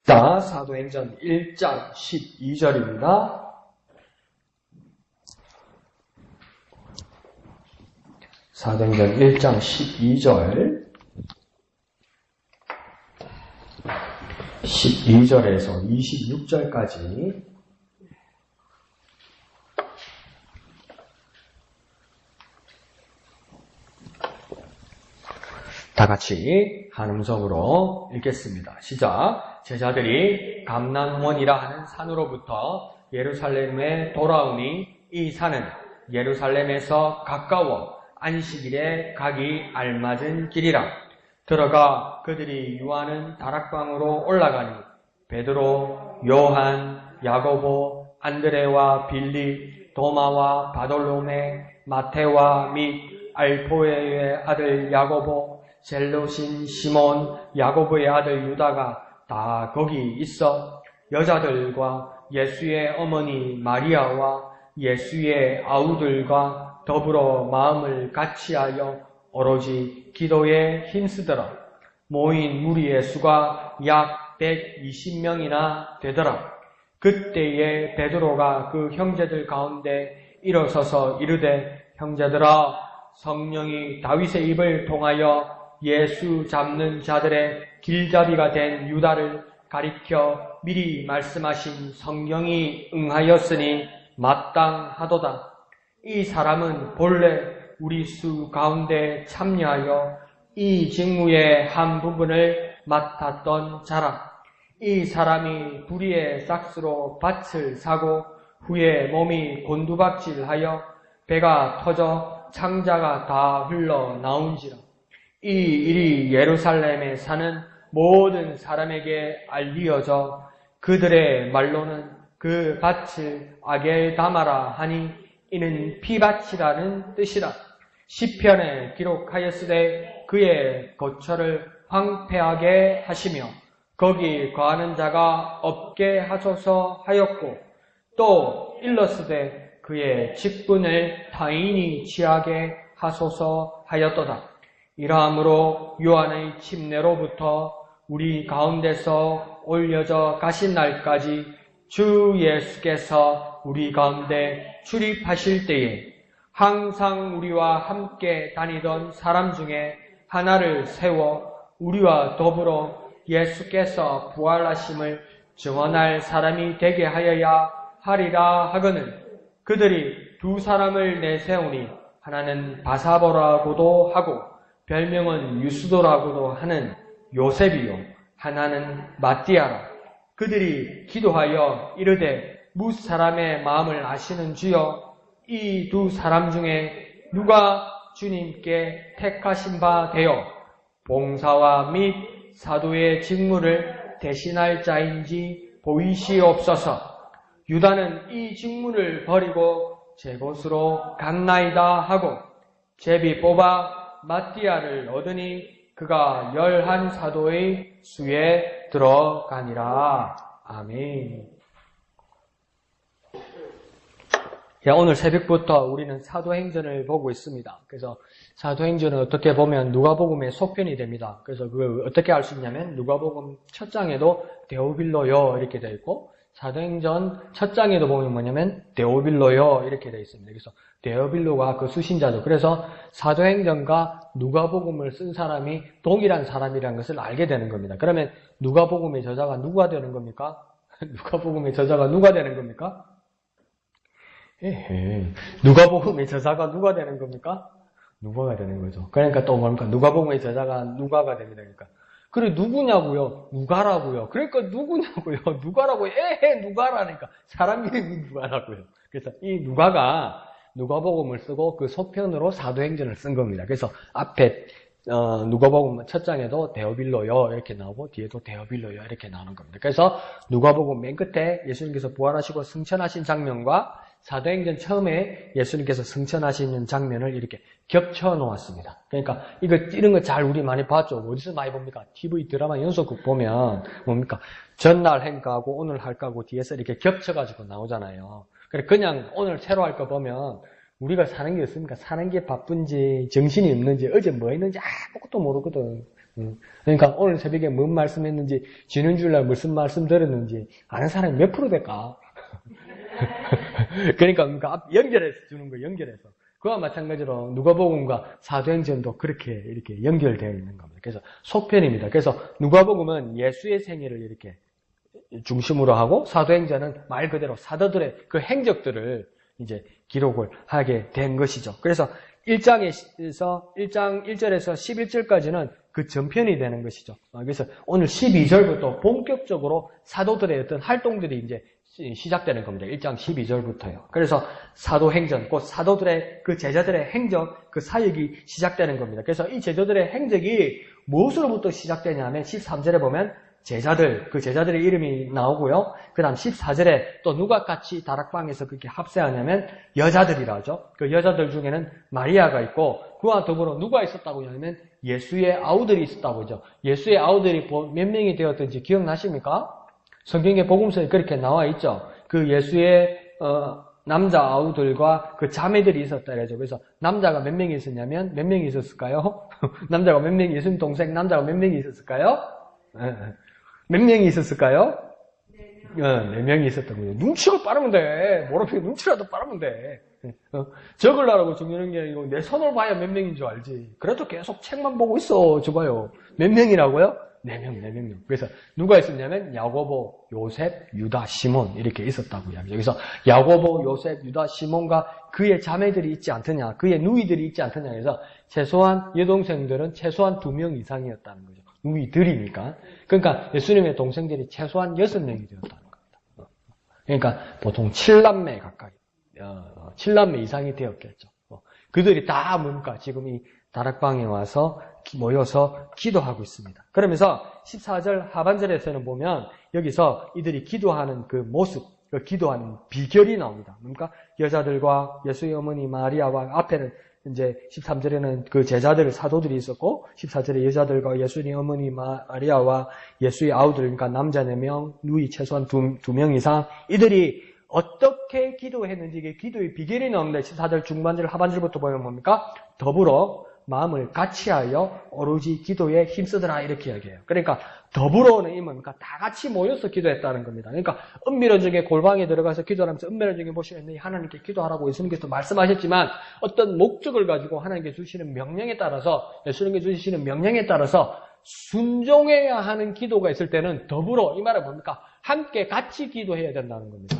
자, 사도행전 1장 12절입니다. 사도행전 1장 12절 12절에서 26절까지 다 같이 한 음성으로 읽겠습니다. 시작. 제자들이 감람원이라 하는 산으로부터 예루살렘에 돌아오니 이 산은 예루살렘에서 가까워 안식일에 가기 알맞은 길이라. 들어가 그들이 유하는 다락방으로 올라가니 베드로, 요한, 야고보, 안드레와 빌리, 도마와 바돌로메, 마테와 및 알포에의 아들 야고보, 젤로신 시몬, 야고보의 아들 유다가 다 거기 있어 여자들과 예수의 어머니 마리아와 예수의 아우들과 더불어 마음을 같이하여 오로지 기도에 힘쓰더라. 모인 무리의 수가 약 120명이나 되더라. 그때에 베드로가 그 형제들 가운데 일어서서 이르되, 형제들아, 성령이 다윗의 입을 통하여 예수 잡는 자들의 길잡이가 된 유다를 가리켜 미리 말씀하신 성경이 응하였으니 마땅하도다. 이 사람은 본래 우리 수 가운데 참여하여 이 직무의 한 부분을 맡았던 자라. 이 사람이 불의의 싹스로 밭을 사고 후에 몸이 곤두박질하여 배가 터져 창자가 다 흘러나온지라. 이 일이 예루살렘에 사는 모든 사람에게 알리어져 그들의 말로는 그 밭을 아겔다마라 하니 이는 피밭이라는 뜻이라. 시편에 기록하였으되 그의 거처를 황폐하게 하시며 거기 거하는 자가 없게 하소서 하였고, 또 일렀으되 그의 직분을 타인이 취하게 하소서 하였도다. 이러함으로 요한의 침례로부터 우리 가운데서 올려져 가신 날까지 주 예수께서 우리 가운데 출입하실 때에 항상 우리와 함께 다니던 사람 중에 하나를 세워 우리와 더불어 예수께서 부활하심을 증언할 사람이 되게 하여야 하리라 하거늘. 그들이 두 사람을 내세우니 하나는 바사보라고도 하고 별명은 유스도라고도 하는 요셉이요, 하나는 마띠아라. 그들이 기도하여 이르되, 무사람의 마음을 아시는 주여, 이 두 사람 중에 누가 주님께 택하신 바 되어 봉사와 및 사도의 직무를 대신할 자인지 보이시옵소서. 유다는 이 직무를 버리고 제 곳으로 갔나이다 하고 제비 뽑아 마띠아를 얻으니 그가 11사도의 수에 들어가니라. 아멘. 오늘 새벽부터 우리는 사도행전을 보고 있습니다. 그래서 사도행전은 어떻게 보면 누가복음의 속편이 됩니다. 그래서 그걸 어떻게 알 수 있냐면 누가복음 첫 장에도 데오빌로요 이렇게 되어 있고, 사도행전 첫 장에도 보면 뭐냐면 데오빌로요 이렇게 되어 있습니다. 그래서 데오빌로가 그 수신자죠. 그래서 사도행전과 누가복음을 쓴 사람이 동일한 사람이라는 것을 알게 되는 겁니다. 그러면 누가복음의 저자가 누가 되는 겁니까? 누가복음의 저자가 누가 되는 겁니까? 누가복음의 저자가 누가 되는 겁니까? 누가가 되는 거죠. 그러니까 또 뭡니까? 누가복음의 저자가 누가가 됩니다. 그러니까. 그래, 누구냐고요? 누가라고요. 그러니까 누구냐고요? 누가라고요? 누가라니까. 사람 이름이 누가라고요. 그래서 이 누가가 누가복음을 쓰고 그 속편으로 사도행전을 쓴 겁니다. 그래서 앞에 누가복음 첫 장에도 데오빌로요 이렇게 나오고 뒤에도 데오빌로요 이렇게 나오는 겁니다. 그래서 누가복음 맨 끝에 예수님께서 부활하시고 승천하신 장면과 사도행전 처음에 예수님께서 승천하시는 장면을 이렇게 겹쳐 놓았습니다. 그러니까 이런 거 잘 우리 많이 봤죠. 어디서 많이 봅니까? TV 드라마 연속극 보면 뭡니까? 전날 행가하고 오늘 할까하고 뒤에서 이렇게 겹쳐가지고 나오잖아요. 그냥 오늘 새로 할 거 보면 우리가 사는 게 없습니까? 사는 게 바쁜지 정신이 없는지 어제 뭐 했는지 아무것도 모르거든. 그러니까 오늘 새벽에 뭔 말씀했는지, 지난주일날 무슨 말씀 들었는지 아는 사람이 몇 프로 될까? 그러니까 연결해서 주는 거예요. 연결해서. 그와 마찬가지로 누가복음과 사도행전도 그렇게 이렇게 연결되어 있는 겁니다. 그래서 속편입니다. 그래서 누가복음은 예수의 생애를 이렇게 중심으로 하고, 사도행전은 말 그대로 사도들의 그 행적들을 이제 기록을 하게 된 것이죠. 그래서 1장에서 1장 1절에서 11절까지는 그 전편이 되는 것이죠. 그래서 오늘 12절부터 본격적으로 사도들의 어떤 활동들이 이제 시작되는 겁니다. 1장 12절부터요. 그래서 사도행전, 곧 사도들의 그 제자들의 행적, 그 사역이 시작되는 겁니다. 그래서 이 제자들의 행적이 무엇으로부터 시작되냐면 13절에 보면 제자들, 그 제자들의 이름이 나오고요. 그 다음 14절에 또 누가 같이 다락방에서 그렇게 합세하냐면 여자들이라 하죠. 그 여자들 중에는 마리아가 있고, 그와 더불어 누가 있었다고 하냐면 예수의 아우들이 있었다고 하죠. 예수의 아우들이 몇 명이 되었던지 기억나십니까? 성경의 복음서에 그렇게 나와 있죠. 그 예수의 남자 아우들과 그 자매들이 있었다 그러죠. 그래서 남자가 몇 명이 있었냐면 몇 명이 있었을까요? 남자가 몇 명이, 예수님 동생 남자가 몇 명이 있었을까요? 몇 명이 있었을까요? 4명이 있었던 거예요. 눈치가 빠르면 돼. 모르면 눈치라도 빠르면 돼. 적으려고 적는 게 아니고 내 손을 봐야 몇 명인 줄 알지. 그래도 계속 책만 보고 있어. 줘봐요. 몇 명이라고요? 4명. 그래서 누가 있었냐면 야고보, 요셉, 유다, 시몬 이렇게 있었다고 이야기죠. 그래서 야고보, 요셉, 유다, 시몬과 그의 자매들이 있지 않더냐, 그의 누이들이 있지 않더냐. 그래서 최소한 여동생들은 최소한 2명 이상이었다는 거죠. 누이들이니까. 그러니까 예수님의 동생들이 최소한 6명이 되었다는 겁니다. 그러니까 보통 7남매 가까이, 7남매 이상이 되었겠죠. 그들이 다 뭡니까? 지금 이 다락방에 와서 모여서 기도하고 있습니다. 그러면서 14절 하반절에서는 보면 여기서 이들이 기도하는 그 모습, 그 기도하는 비결이 나옵니다. 뭡니까? 여자들과 예수의 어머니 마리아와, 앞에는 이제 13절에는 그 제자들, 사도들이 있었고, 14절에 여자들과 예수의 어머니 마리아와 예수의 아우들, 그러니까 남자 4명, 누이 최소한 2명 이상, 이들이 어떻게 기도했는지, 이게 기도의 비결이 나옵니다. 14절 중반절 하반절부터 보면 뭡니까? 더불어 마음을 같이하여 오로지 기도에 힘쓰더라, 이렇게 이야기해요. 그러니까 더불어는 이 뭡니까? 다 같이 모여서 기도했다는 겁니다. 그러니까 은밀한 중에 골방에 들어가서 기도하면서 은밀한 중에 보시면 하나님께 기도하라고 예수님께서 말씀하셨지만, 어떤 목적을 가지고 하나님께 주시는 명령에 따라서, 예수님께 주시는 명령에 따라서 순종해야 하는 기도가 있을 때는 더불어, 이 말은 뭡니까? 함께 같이 기도해야 된다는 겁니다.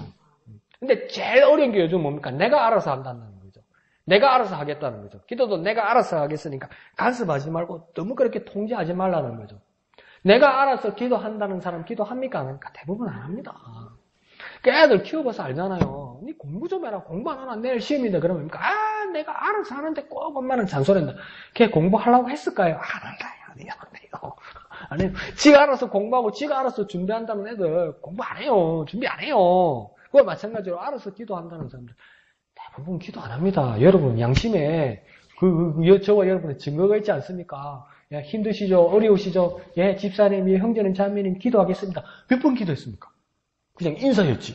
근데 제일 어려운 게 요즘 뭡니까? 내가 알아서 한다는 거죠. 내가 알아서 하겠다는 거죠. 기도도 내가 알아서 하겠으니까 간섭하지 말고 너무 그렇게 통제하지 말라는 거죠. 내가 알아서 기도한다는 사람 기도합니까? 안 합니까? 대부분 안 합니다. 그 애들 키워봐서 알잖아요. 니 공부 좀 해라. 공부 안 하나 내일 시험인데 그러면 내가 알아서 하는데 꼭 엄마는 잔소리한다. 걔 공부하려고 했을까요? 안 해요. 안 해요. 지가 알아서 공부하고 지가 알아서 준비한다는 애들 공부 안 해요. 준비 안 해요. 그와 마찬가지로 알아서 기도한다는 사람들 대부분 기도 안 합니다. 여러분 양심에 저와 여러분의 증거가 있지 않습니까? 야, 힘드시죠? 어려우시죠? 예, 집사님, 형제는 자매님 기도하겠습니다. 몇 번 기도했습니까? 그냥 인사였지.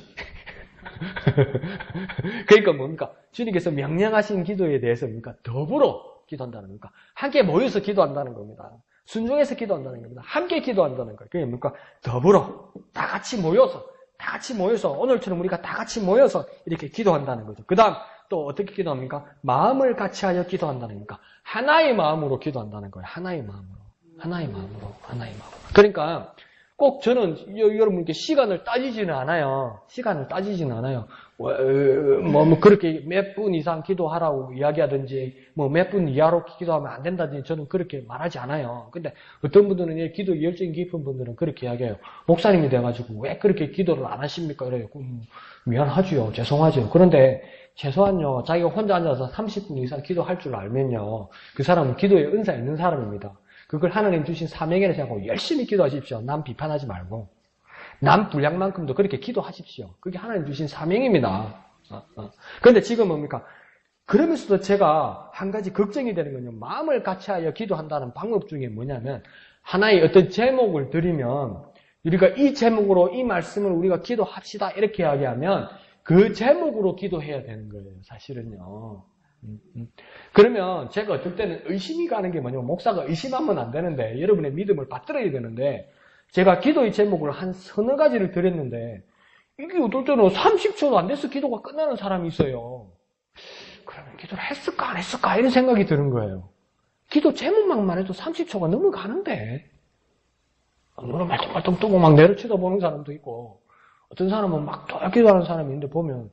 그러니까 뭡니까? 주님께서 명령하신 기도에 대해서 뭡니까? 더불어 기도한다는 겁니까? 함께 모여서 기도한다는 겁니다. 순종해서 기도한다는 겁니다. 함께 기도한다는 거예요. 그게 뭡니까? 더불어 다 같이 모여서 오늘처럼 우리가 다 같이 모여서 이렇게 기도한다는 거죠. 그 다음 또 어떻게 기도합니까? 마음을 같이하여 기도한다는 겁니까? 하나의 마음으로 기도한다는 거예요. 하나의 마음으로. 그러니까 꼭 저는 여러분께 시간을 따지지는 않아요. 뭐 그렇게 몇 분 이상 기도하라고 이야기하든지 몇 분 이하로 기도하면 안 된다든지 저는 그렇게 말하지 않아요. 근데 어떤 분들은 기도 열정이 깊은 분들은 그렇게 이야기해요. 목사님이 돼가지고 왜 그렇게 기도를 안 하십니까? 이래요. 미안하죠. 죄송하죠. 그런데 최소한요, 자기가 혼자 앉아서 30분 이상 기도할 줄 알면요, 그 사람은 기도에 은사 있는 사람입니다. 그걸 하나님 주신 사명이라 생각하고 열심히 기도하십시오. 남 비판하지 말고. 남 분량만큼도 그렇게 기도하십시오. 그게 하나님 주신 사명입니다. 그런데 지금 뭡니까? 그러면서도 제가 한 가지 걱정이 되는 건요, 마음을 같이하여 기도한다는 방법 중에 뭐냐면, 하나의 어떤 제목을 드리면, 우리가 이 제목으로 이 말씀을 우리가 기도합시다 이렇게 이야기하면 그 제목으로 기도해야 되는 거예요. 사실은요. 그러면 제가 어떨 때는 의심이 가는 게 뭐냐면 목사가 의심하면 안 되는데 여러분의 믿음을 받들어야 되는데 제가 기도의 제목을 한 서너 가지를 드렸는데 이게 어떨 때는 30초도 안 돼서 기도가 끝나는 사람이 있어요. 그러면 기도를 했을까 안 했을까 이런 생각이 드는 거예요. 기도 제목만 해도 30초가 넘어가는데 눈을 말똥말똥 뜨고 막 내려쳐다보는 사람도 있고 어떤 사람은 막 또 기도하는 사람이 있는데 보면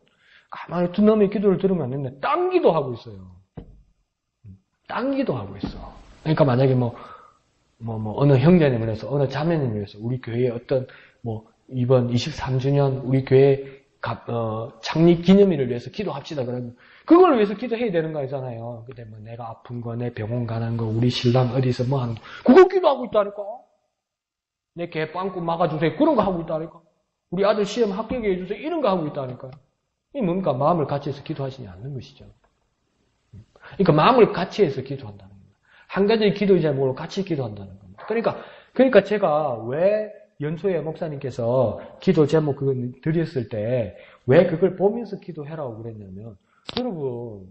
가만히 두 놈의 기도를 들으면 안 되는데 딴 기도하고 있어요. 딴 기도하고 있어. 그러니까 만약에 어느 형제님을 해서 어느 자매님을 해서 우리 교회에 어떤 이번 23주년 우리 교회 창립 기념일을 위해서 기도합시다 그러면 그걸 위해서 기도해야 되는 거잖아요. 근데 내가 아픈 거, 내 병원 가는 거, 우리 신랑 어디서 뭐 하는 거 그거 기도하고 있다니까. 내 개 빵꾸 막아주세요. 그런 거 하고 있다니까. 우리 아들 시험 합격해 해주세요. 이런 거 하고 있다니까. 이 뭡니까? 마음을 같이 해서 기도하시지 않는 것이죠. 그러니까 마음을 같이 해서 기도한다는 겁니다. 한 가지 기도의 제목으로 같이 기도한다는 겁니다. 그러니까 제가 왜 연소의 목사님께서 기도 제목 그거 드렸을 때 왜 그걸 보면서 기도해라고 그랬냐면 여러분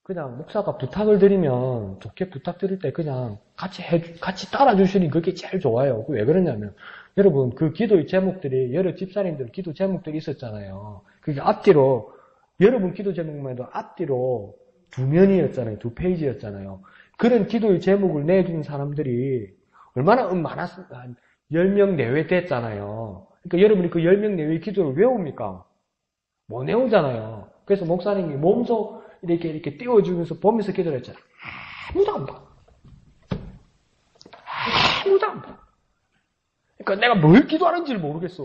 그냥 목사가 부탁을 드리면 좋게 부탁드릴 때 그냥 같이 따라주시니 그게 제일 좋아요. 왜 그러냐면 여러분 그 기도의 제목들이 여러 집사님들 기도 제목들이 있었잖아요. 그게 앞뒤로 여러분 기도 제목만 해도 앞뒤로 2면이었잖아요. 2페이지였잖아요. 그런 기도의 제목을 내준 사람들이 얼마나 많았을까? 한 10명 내외 됐잖아요. 그러니까 여러분이 그 10명 내외의 기도를 외웁니까? 못 외우잖아요. 그래서 목사님이 몸소 이렇게 띄워주면서 보면서 기도를 했잖아요. 아무도 안 봐. 아무도 안 봐. 그러니까 내가 뭘 기도하는지를 모르겠어.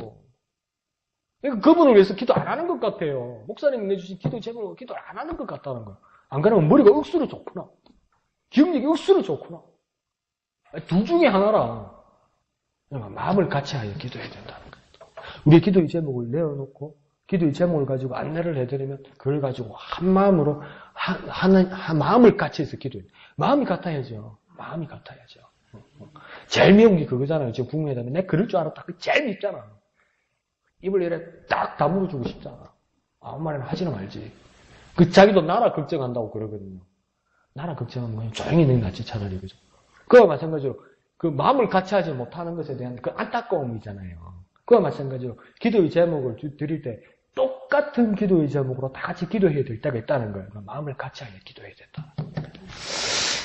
그러니까 그분을 위해서 기도 안 하는 것 같아요. 목사님이 내주신 기도 제목으로 기도를 안 하는 것 같다는 거야. 안 그러면 머리가 억수로 좋구나. 기억력이 억수로 좋구나. 둘 중에 하나라. 마음을 같이 하여 기도해야 된다는 거예요. 우리의 기도의 제목을 내어놓고 기도의 제목을 가지고 안내를 해드리면 그걸 가지고 한 마음으로 한 마음을 같이 해서 기도해요. 마음이 같아야죠. 마음이 같아야죠. 제일 미운 게 그거잖아요. 지금 국무회담에 내가 그럴 줄 알았다. 그게 제일 밉잖아. 입을 이래 딱 다물어주고 싶잖아. 아무 말이나 하지는 말지. 그 자기도 나라 걱정한다고 그러거든요. 나라 걱정하면 그냥 조용히 있는 게 낫지 차라리 그죠. 그와 마찬가지로 그 마음을 같이 하지 못하는 것에 대한 그 안타까움이잖아요. 그와 마찬가지로 기도의 제목을 드릴 때 똑같은 기도의 제목으로 다 같이 기도해야 될 때가 있다는 거예요. 마음을 같이 하여 기도해야 된다.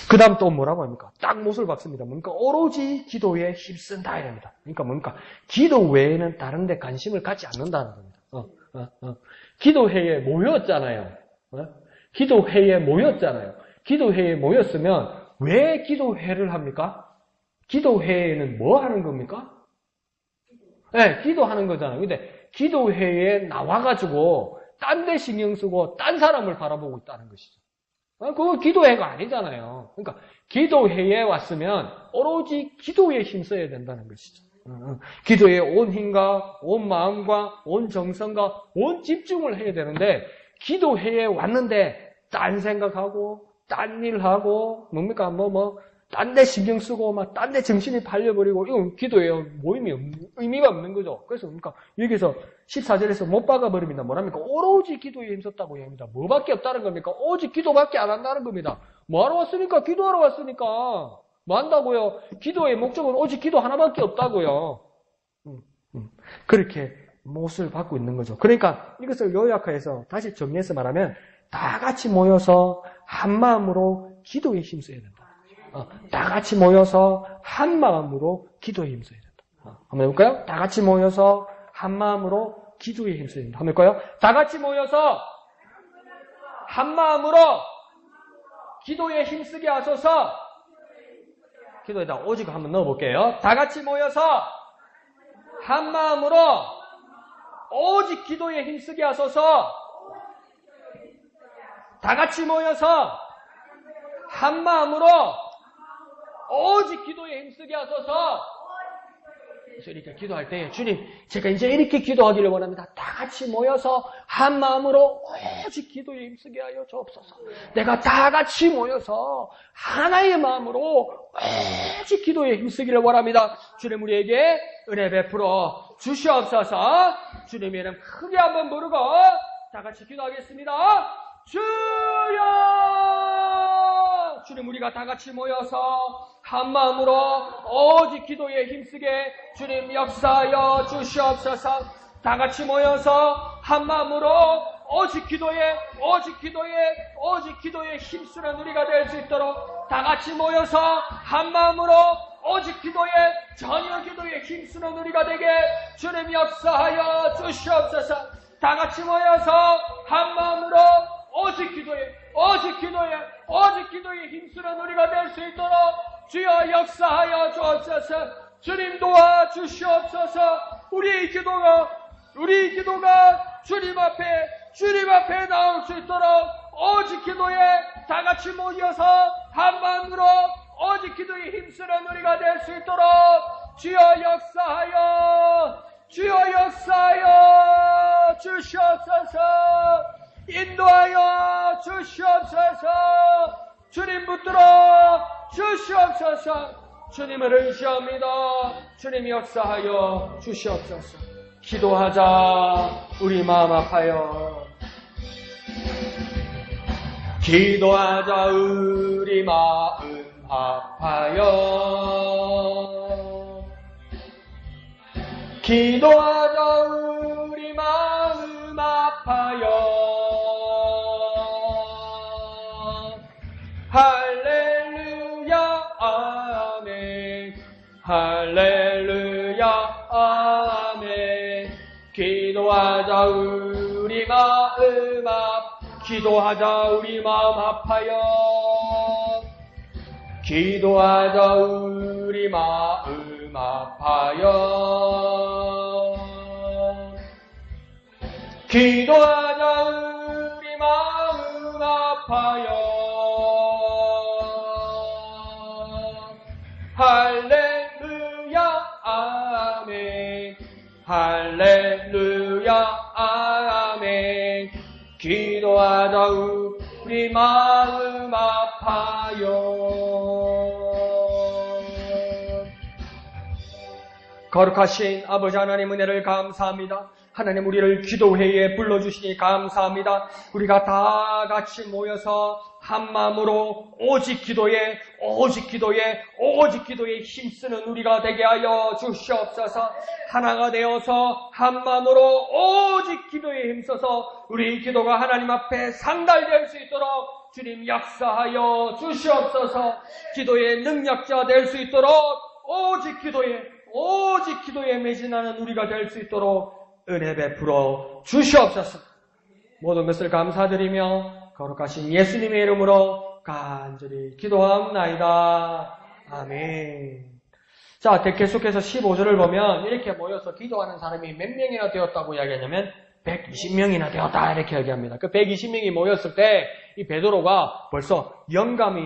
그 다음 또 뭐라고 합니까? 딱 못을 박습니다. 뭡니까? 오로지 기도에 힘쓴다 이랍니다. 그러니까 뭡니까? 기도 외에는 다른 데 관심을 갖지 않는다는 겁니다. 기도회에 모였잖아요. 기도회에 모였잖아요. 기도회에 모였으면 왜 기도회를 합니까? 기도회에는 뭐 하는 겁니까? 네, 기도하는 거잖아요. 근데 기도회에 나와가지고 딴 데 신경 쓰고 딴 사람을 바라보고 있다는 것이죠. 그거 기도회가 아니잖아요. 그러니까 기도회에 왔으면 오로지 기도에 힘써야 된다는 것이죠. 기도에 온 힘과 온 마음과 온 정성과 온 집중을 해야 되는데 기도회에 왔는데 딴 생각하고 딴 일하고 뭡니까 딴 데 신경 쓰고 막 딴 데 정신이 팔려버리고 이건 기도에 모임이 의미가 없는 거죠. 그래서 그러니까 여기서 14절에서 못 박아버립니다. 뭐랍니까? 오로지 기도에 힘썼다고 얘기합니다. 뭐밖에 없다는 겁니까? 오직 기도밖에 안 한다는 겁니다. 뭐하러 왔습니까? 기도하러 왔으니까. 뭐 한다고요? 기도의 목적은 오직 기도 하나밖에 없다고요. 그렇게 못을 받고 있는 거죠. 그러니까 이것을 요약해서 다시 정리해서 말하면 다 같이 모여서 한 마음으로 기도에 힘써야 된다. 다 같이 모여서 한 마음으로 기도에 힘써야 된다. 한번 해볼까요? 다 같이 모여서 한 마음으로 기도에 힘써야 된다. 한번 해볼까요? 다 같이 모여서 한 마음으로 기도에 힘쓰게 하소서. 기도에다 오직 한번 넣어볼게요. 다 같이 모여서 한 마음으로 오직 기도에 힘쓰게 하소서. 다 같이 모여서 한 마음으로 오직 기도에 힘쓰게 하소서. 그래서 이렇게 기도할 때 주님 제가 이제 이렇게 기도하기를 원합니다. 다 같이 모여서 한 마음으로 오직 기도에 힘쓰게 하여 주옵소서. 내가 다 같이 모여서 하나의 마음으로 오직 기도에 힘쓰기를 원합니다. 주님 우리에게 은혜 베풀어 주시옵소서. 주님의 이름 크게 한번 부르고 다 같이 기도하겠습니다. 주여! 주님, 우리가 다 같이 모여서 한 마음으로 오직 기도에 힘쓰게 주님 역사하여 주시옵소서. 다 같이 모여서 한 마음으로 오직 기도에 힘쓰는 우리가 될 수 있도록 다 같이 모여서 한 마음으로 오직 전혀 기도에 힘쓰는 우리가 되게 주님 역사하여 주시옵소서. 다 같이 모여서 한 마음으로 오직 기도에 힘쓰는 우리가 될 수 있도록 주여 역사하여 주옵소서. 주님 도와주시옵소서. 우리 기도가 주님 앞에 나올 수 있도록 오직 기도에 다 같이 모여서 한 마음으로 오직 기도에 힘쓰는 우리가 될 수 있도록 주여 역사하여 주시옵소서. 인도하여 주시옵소서. 주님 붙들어 주시옵소서. 주님을 의지합니다. 주님 역사하여 주시옵소서. 기도하자. 우리 마음 아파요. 기도하자. 우리 마음 아파요. 기도하자. 우리 마음 아파요. 할렐루야 아멘. 할렐루야 아멘. 기도하자. 우리 마음 기도하자. 우리 마음 아파요. 기도하자. 우리 마음 아파요. 기도하자. 우리 마음 아파요. 할렐루야 아멘. 할렐루야 아멘. 기도하자. 우리 마음 아파요. 거룩하신 아버지 하나님 은혜를 감사합니다. 하나님, 우리를 기도회에 불러주시니 감사합니다. 우리가 다 같이 모여서 한 마음으로 오직 기도에 힘쓰는 우리가 되게 하여 주시옵소서. 하나가 되어서 한 마음으로 오직 기도에 힘써서 우리 기도가 하나님 앞에 상달될 수 있도록 주님 역사하여 주시옵소서. 기도의 능력자 될 수 있도록 오직 기도에 매진하는 우리가 될 수 있도록 은혜 베풀어 주시옵소서. 모든 것을 감사드리며 거룩하신 예수님의 이름으로 간절히 기도하옵나이다. 아멘. 자, 계속해서 15절을 보면 이렇게 모여서 기도하는 사람이 몇 명이나 되었다고 이야기하냐면 120명이나 되었다 이렇게 얘기합니다. 그 120명이 모였을 때 이 베드로가 벌써 영감이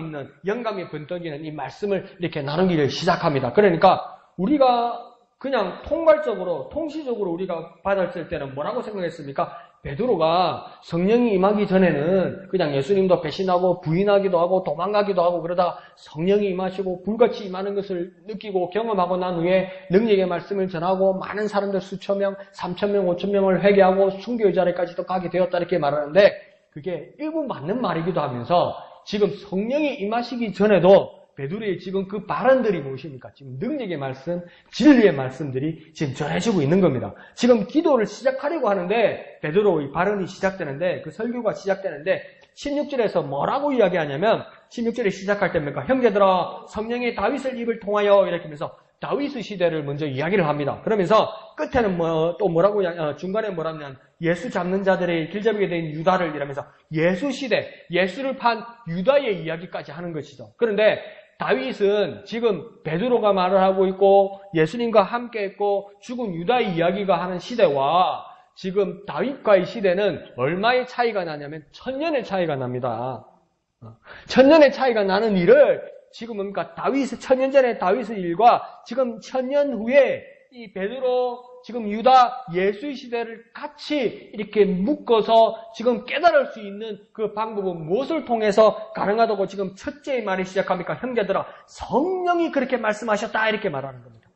번뜩이는 이 말씀을 이렇게 나누기를 시작합니다. 그러니까 우리가 그냥 통시적으로 우리가 받았을 때는 뭐라고 생각했습니까? 베드로가 성령이 임하기 전에는 그냥 예수님도 배신하고 부인하기도 하고 도망가기도 하고 그러다가 성령이 임하시고 불같이 임하는 것을 느끼고 경험하고 난 후에 능력의 말씀을 전하고 많은 사람들 수천 명, 3,000명, 5,000명을 회개하고 순교의 자리까지도 가게 되었다 이렇게 말하는데 그게 일부 맞는 말이기도 하면서 지금 성령이 임하시기 전에도 베드로의 지금 그 발언들이 무엇입니까? 지금 능력의 말씀, 진리의 말씀들이 지금 전해지고 있는 겁니다. 지금 기도를 시작하려고 하는데 베드로의 발언이 시작되는데 그 설교가 시작되는데 16절에서 뭐라고 이야기하냐면 16절에 시작할 때입니까? 형제들아 성령의 다윗을 입을 통하여 이렇게 하면서 다윗의 시대를 먼저 이야기를 합니다. 그러면서 끝에는 중간에 뭐라냐면 예수 잡는 자들의 길잡이게 된 유다를 이러면서 예수 시대, 예수를 판 유다의 이야기까지 하는 것이죠. 그런데 다윗은 지금 베드로가 말을 하고 있고 예수님과 함께 했고 죽은 유다의 이야기가 하는 시대와 지금 다윗과의 시대는 얼마의 차이가 나냐면 1000년의 차이가 납니다. 1000년의 차이가 나는 일을 지금 뭡니까? 1000년 전에 다윗의 일과 지금 1000년 후에 이 베드로 지금 유다 예수의 시대를 같이 이렇게 묶어서 지금 깨달을 수 있는 그 방법은 무엇을 통해서 가능하다고 지금 첫째의 말이 시작합니까? 형제들아 성령이 그렇게 말씀하셨다 이렇게 말하는 겁니다.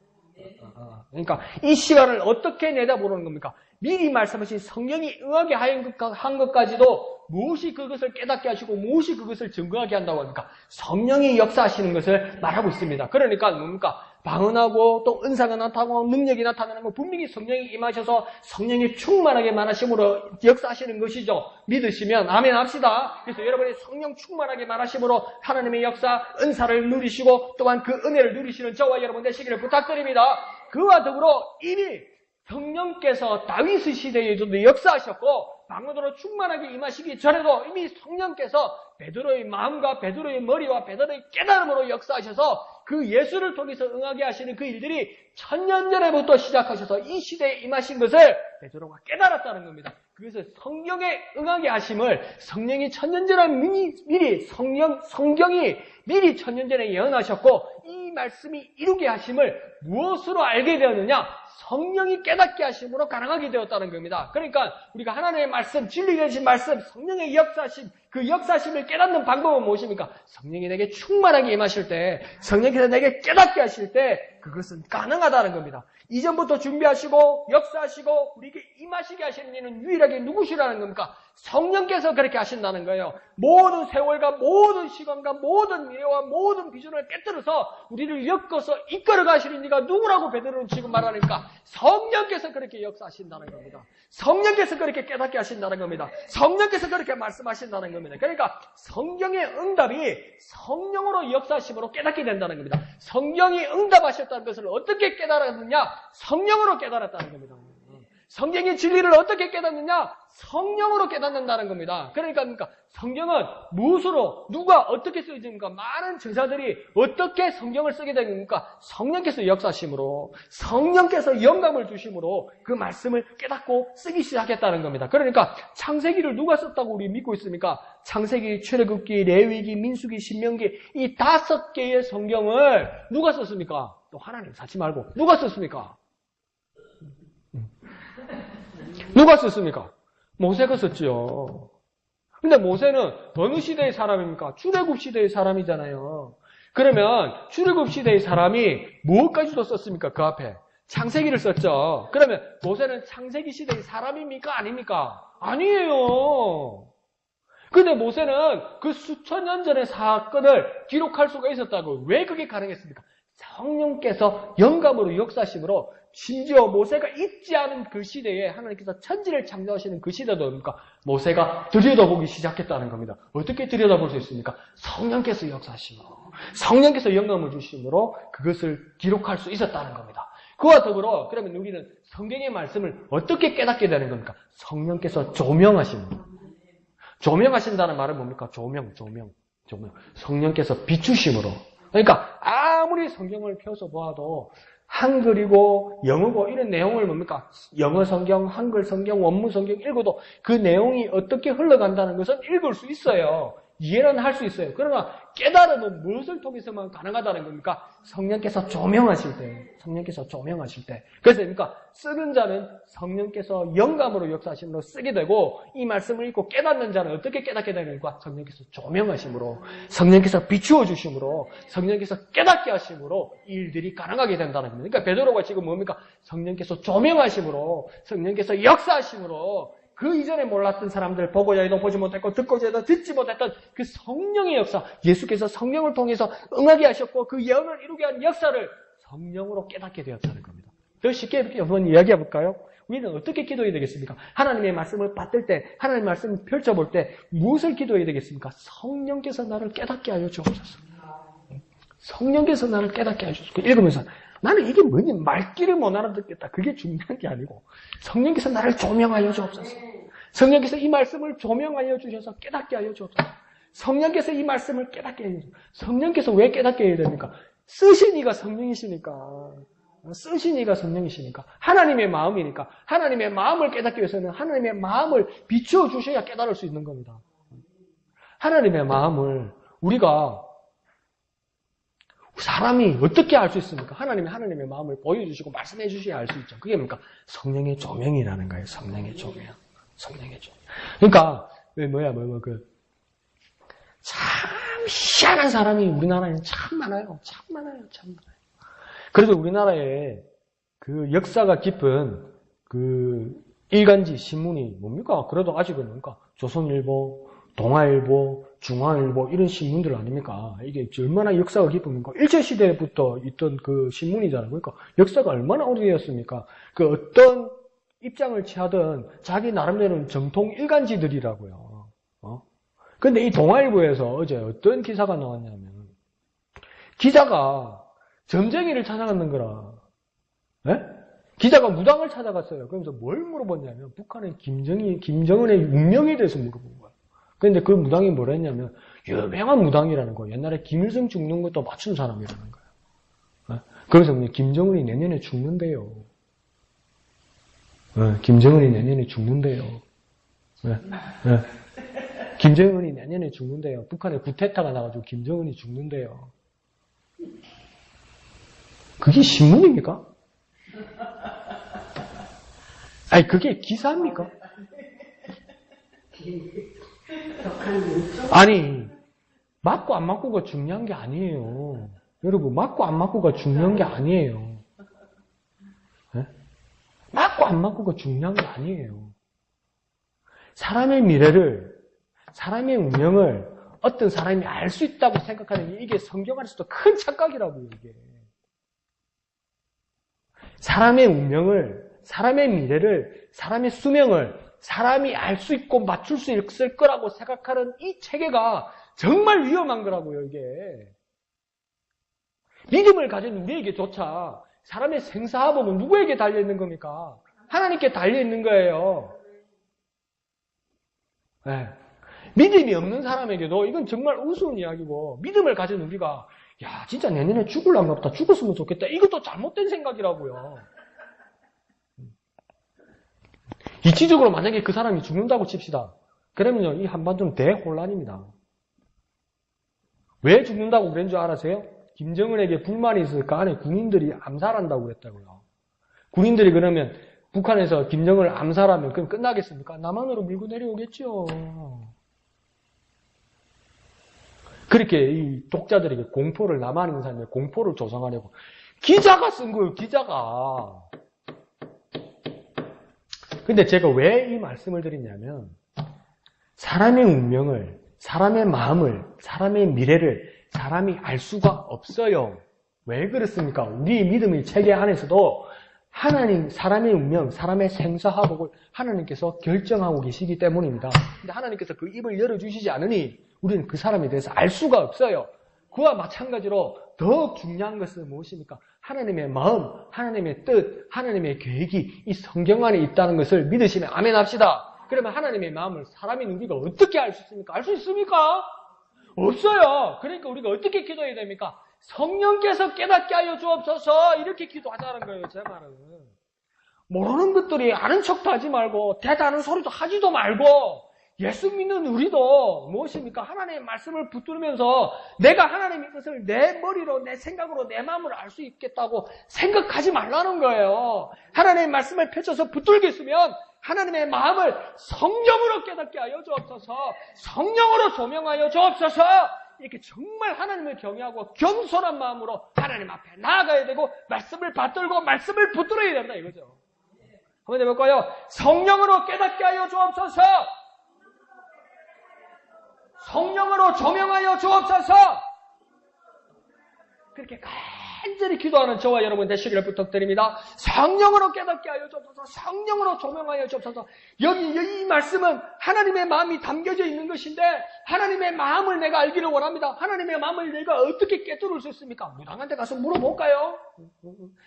그러니까 이 시간을 어떻게 내다보는 겁니까? 미리 말씀하신 성령이 응하게 한 것까지도 무엇이 그것을 깨닫게 하시고 무엇이 그것을 증거하게 한다고 합니까? 성령이 역사하시는 것을 말하고 있습니다. 그러니까 뭡니까? 방언하고 또 은사가 나타나고 능력이 나타나는 건 분명히 성령이 임하셔서 성령이 충만하게 말하심으로 역사하시는 것이죠. 믿으시면 아멘 합시다. 그래서 여러분이 성령 충만하게 말하심으로 하나님의 역사, 은사를 누리시고 또한 그 은혜를 누리시는 저와 여러분 되시기를 부탁드립니다. 그와 더불어 이미 성령께서 다윗의 시대에도 역사하셨고 방언으로 충만하게 임하시기 전에도 이미 성령께서 베드로의 마음과 베드로의 머리와 베드로의 깨달음으로 역사하셔서 그 예수를 통해서 응하게 하시는 그 일들이 1000년 전에부터 시작하셔서 이 시대에 임하신 것을 베드로가 깨달았다는 겁니다. 그래서 성경에 응하게 하심을 성령이 1000년 전에 미리 성경이 미리 1000년 전에 예언하셨고 이 말씀이 이루게 하심을 무엇으로 알게 되었느냐? 성령이 깨닫게 하심으로 가능하게 되었다는 겁니다. 그러니까 우리가 하나님의 말씀, 진리가 되신 말씀, 성령의 역사심, 그 역사심을 깨닫는 방법은 무엇입니까? 성령이 내게 충만하게 임하실 때, 성령께서 내게 깨닫게 하실 때 그것은 가능하다는 겁니다. 이전부터 준비하시고 역사하시고 우리에게 임하시게 하시는 이는 유일하게 누구시라는 겁니까? 성령께서 그렇게 하신다는 거예요. 모든 세월과 모든 시간과 모든 미래와 모든 비전을 깨뜨려서 우리를 엮어서 이끌어 가시는 이가 누구라고 베드로는 지금 말하니까 성령께서 그렇게 역사하신다는 겁니다. 성령께서 그렇게 깨닫게 하신다는 겁니다. 성령께서 그렇게 말씀하신다는 겁니다. 그러니까 성경의 응답이 성령으로 역사하심으로 깨닫게 된다는 겁니다. 성령이 응답하셨다는 것을 어떻게 깨달았느냐? 성령으로 깨달았다는 겁니다. 성경의 진리를 어떻게 깨닫느냐? 성령으로 깨닫는다는 겁니다. 그러니까 성경은 무엇으로 누가 어떻게 쓰여집니까? 많은 저자들이 어떻게 성경을 쓰게 됩니까? 성령께서 역사하심으로 성령께서 영감을 주심으로 그 말씀을 깨닫고 쓰기 시작했다는 겁니다. 그러니까 창세기를 누가 썼다고 우리 믿고 있습니까? 창세기, 출애굽기, 레위기, 민수기, 신명기 이 5개의 성경을 누가 썼습니까? 또 하나님 찾지 말고 누가 썼습니까? 누가 썼습니까? 모세가 썼지요. 근데 모세는 어느 시대의 사람입니까? 출애굽 시대의 사람이잖아요. 그러면 출애굽 시대의 사람이 무엇까지도 썼습니까? 그 앞에 창세기를 썼죠. 그러면 모세는 창세기 시대의 사람입니까? 아닙니까? 아니에요. 근데 모세는 그 수천 년 전의 사건을 기록할 수가 있었다고. 왜 그게 가능했습니까? 성령께서 영감으로 역사심으로 심지어 모세가 있지 않은 그 시대에 하나님께서 천지를 창조하시는 그 시대도 뭡니까? 모세가 들여다보기 시작했다는 겁니다. 어떻게 들여다볼 수 있습니까? 성령께서 역사하심으로, 성령께서 영감을 주심으로 그것을 기록할 수 있었다는 겁니다. 그와 더불어 그러면 우리는 성경의 말씀을 어떻게 깨닫게 되는 겁니까? 성령께서 조명하심으로. 조명하신다는 말은 뭡니까? 조명. 성령께서 비추심으로. 그러니까 아무리 성경을 펴서 보아도 한글이고 영어고 이런 내용을 뭡니까? 영어 성경, 한글 성경, 원문 성경 읽어도 그 내용이 어떻게 흘러간다는 것은 읽을 수 있어요. 이해는 할 수 있어요. 그러나 깨달음은 무엇을 통해서만 가능하다는 겁니까? 성령께서 조명하실 때. 그래서 그러니까 쓰는 자는 성령께서 영감으로 역사하심으로 쓰게 되고 이 말씀을 읽고 깨닫는 자는 어떻게 깨닫게 되는가? 성령께서 조명하심으로, 성령께서 비추어 주심으로, 성령께서 깨닫게 하심으로 이 일들이 가능하게 된다는 겁니다. 그러니까 베드로가 지금 뭡니까? 성령께서 조명하심으로, 성령께서 역사하심으로 그 이전에 몰랐던 사람들, 보고자 해도 보지 못했고 듣고자 해도 듣지 못했던 그 성령의 역사, 예수께서 성령을 통해서 응하게 하셨고 그 예언을 이루게 한 역사를 성령으로 깨닫게 되었다는 겁니다. 더 쉽게 한번 이야기해 볼까요? 우리는 어떻게 기도해야 되겠습니까? 하나님의 말씀을 받들 때, 하나님의 말씀을 펼쳐볼 때 무엇을 기도해야 되겠습니까? 성령께서 나를 깨닫게 하여 주옵소서. 성령께서 나를 깨닫게 하여 주옵소서. 읽으면서 나는 이게 뭐니 말귀를 못 알아듣겠다. 그게 중요한 게 아니고 성령께서 나를 조명하여 주옵소서. 성령께서 이 말씀을 조명하여 주셔서 깨닫게 하여 주옵소서. 성령께서 이 말씀을 깨닫게 하여 주옵소서. 성령께서 왜 깨닫게 해야 됩니까? 쓰신 이가 성령이시니까. 하나님의 마음이니까. 하나님의 마음을 깨닫기 위해서는 하나님의 마음을 비추어 주셔야 깨달을 수 있는 겁니다. 하나님의 마음을 우리가 사람이 어떻게 알 수 있습니까? 하나님의 마음을 보여주시고 말씀해 주셔야 알 수 있죠. 그게 뭡니까? 성령의 조명이라는 거예요. 성령의 조명. 그러니까, 참 희한한 사람이 우리나라에는 참 많아요. 그래서 우리나라에 그 역사가 깊은 그 일간지 신문이 뭡니까? 그래도 아직은 뭡니까? 조선일보, 동아일보, 중앙일보 이런 신문들 아닙니까? 이게 얼마나 역사가 깊습니까? 일제시대부터 있던 그 신문이잖아요. 그러니까 역사가 얼마나 오래되었습니까? 그 어떤 입장을 취하든 자기 나름대로는 정통 일간지들이라고요. 근데 이 동아일보에서 어제 어떤 기사가 나왔냐면 기자가 점쟁이를 찾아갔는 거라. 네? 기자가 무당을 찾아갔어요. 그러면서 뭘 물어봤냐면 북한의 김정은의 운명에 대해서 물어본 거야. 그런데 그 무당이 뭐라 했냐면 유명한 무당이라는 거예요. 옛날에 김일성 죽는 것도 맞춘 사람이라는 거예요. 네? 그래서 김정은이 내년에 죽는데요. 네, 김정은이 내년에 죽는데요. 네, 네. 김정은이 내년에 죽는데요. 북한에 구테타가 나가지고 김정은이 죽는데요. 그게 신문입니까? 아니 그게 기사입니까? 아니 맞고 안 맞고가 중요한 게 아니에요. 여러분 맞고 안 맞고가 중요한 게 아니에요. 네? 맞고 안 맞고가 중요한 게 아니에요. 사람의 미래를 사람의 운명을 어떤 사람이 알 수 있다고 생각하는 이게 성경 안에서도 큰 착각이라고요. 이게 사람의 운명을 사람의 미래를, 사람의 수명을 사람이 알 수 있고 맞출 수 있을 거라고 생각하는 이 체계가 정말 위험한 거라고요, 이게. 믿음을 가진 우리에게조차 사람의 생사화복은 누구에게 달려있는 겁니까? 하나님께 달려있는 거예요. 네. 믿음이 없는 사람에게도 이건 정말 우스운 이야기고 믿음을 가진 우리가 야 진짜 내년에 죽을란가 보다 죽었으면 좋겠다. 이것도 잘못된 생각이라고요. 이치적으로 만약에 그 사람이 죽는다고 칩시다. 그러면요 이 한반도는 대혼란입니다. 왜 죽는다고 그런 줄 아세요? 김정은에게 불만이 있을까 안에 군인들이 암살한다고 그랬다고요. 군인들이 그러면 북한에서 김정은을 암살하면 그럼 끝나겠습니까? 남한으로 밀고 내려오겠죠. 그렇게 이 독자들에게 공포를 남한에 있는 사람에게 공포를 조성하려고 기자가 쓴 거예요. 기자가. 근데 제가 왜 이 말씀을 드리냐면 사람의 운명을, 사람의 마음을, 사람의 미래를 사람이 알 수가 없어요. 왜 그렇습니까? 우리 믿음의 체계 안에서도 하나님, 사람의 운명, 사람의 생사화복을 하나님께서 결정하고 계시기 때문입니다. 근데 하나님께서 그 입을 열어주시지 않으니 우리는 그 사람에 대해서 알 수가 없어요. 그와 마찬가지로 더 중요한 것은 무엇입니까? 하나님의 마음, 하나님의 뜻, 하나님의 계획이 이 성경 안에 있다는 것을 믿으시면 아멘 합시다. 그러면 하나님의 마음을 사람인 우리가 어떻게 알 수 있습니까? 알 수 있습니까? 없어요. 그러니까 우리가 어떻게 기도해야 됩니까? 성령께서 깨닫게 하여 주옵소서 이렇게 기도하자는 거예요. 제 말은. 모르는 것들이 아는 척도 하지 말고 대단한 소리도 하지도 말고 예수 믿는 우리도 무엇입니까? 하나님의 말씀을 붙들면서 내가 하나님의 뜻을 내 머리로 내 생각으로 내 마음으로 알 수 있겠다고 생각하지 말라는 거예요. 하나님의 말씀을 펼쳐서 붙들겠으면 하나님의 마음을 성령으로 깨닫게 하여 주옵소서, 성령으로 조명하여 주옵소서. 이렇게 정말 하나님을 경외하고 겸손한 마음으로 하나님 앞에 나아가야 되고 말씀을 받들고 말씀을 붙들어야 된다 이거죠. 한번 해볼까요? 성령으로 깨닫게 하여 주옵소서, 성령으로 조명하여 주옵소서. 그렇게 간절히 기도하는 저와 여러분 되시기를 부탁드립니다. 성령으로 깨닫게 하여 주옵소서, 성령으로 조명하여 주옵소서. 여기 이 말씀은 하나님의 마음이 담겨져 있는 것인데 하나님의 마음을 내가 알기를 원합니다. 하나님의 마음을 내가 어떻게 깨달을 수 있습니까? 무당한테 가서 물어볼까요?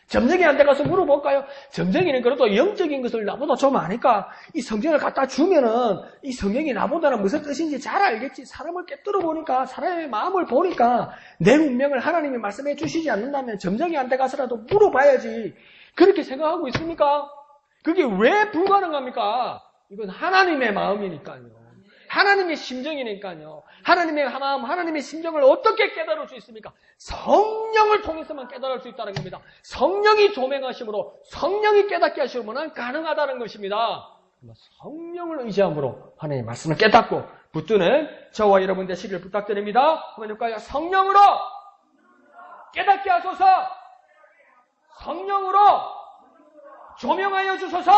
점쟁이한테 가서 물어볼까요? 점쟁이는 그래도 영적인 것을 나보다 좀 아니까 이 성경을 갖다 주면은 이 성경이 나보다는 무슨 뜻인지 잘 알겠지. 사람을 깨뜨려 보니까, 사람의 마음을 보니까 내 운명을 하나님이 말씀해 주시지 않는다면 점쟁이한테 가서라도 물어봐야지. 그렇게 생각하고 있습니까? 그게 왜 불가능합니까? 이건 하나님의 마음이니까요. 하나님의 심정이니까요. 하나님의 마음, 하나님의 심정을 어떻게 깨달을 수 있습니까? 성령을 통해서만 깨달을 수 있다는 겁니다. 성령이 조명하심으로, 성령이 깨닫게 하시면은 가능하다는 것입니다. 성령을 의지함으로 하나님의 말씀을 깨닫고 붙드는 저와 여러분 되시길 부탁드립니다. 한번 볼까요? 성령으로 깨닫게 하소서, 성령으로 조명하여 주소서.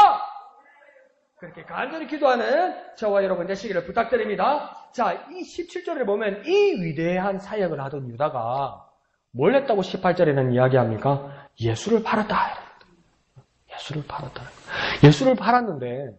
그렇게 간절히 기도하는 저와 여러분 되시기를 부탁드립니다. 자, 이 17절에 보면 이 위대한 사역을 하던 유다가 뭘 했다고 18절에는 이야기합니까? 예수를 팔았다. 예수를 팔았다. 예수를 팔았는데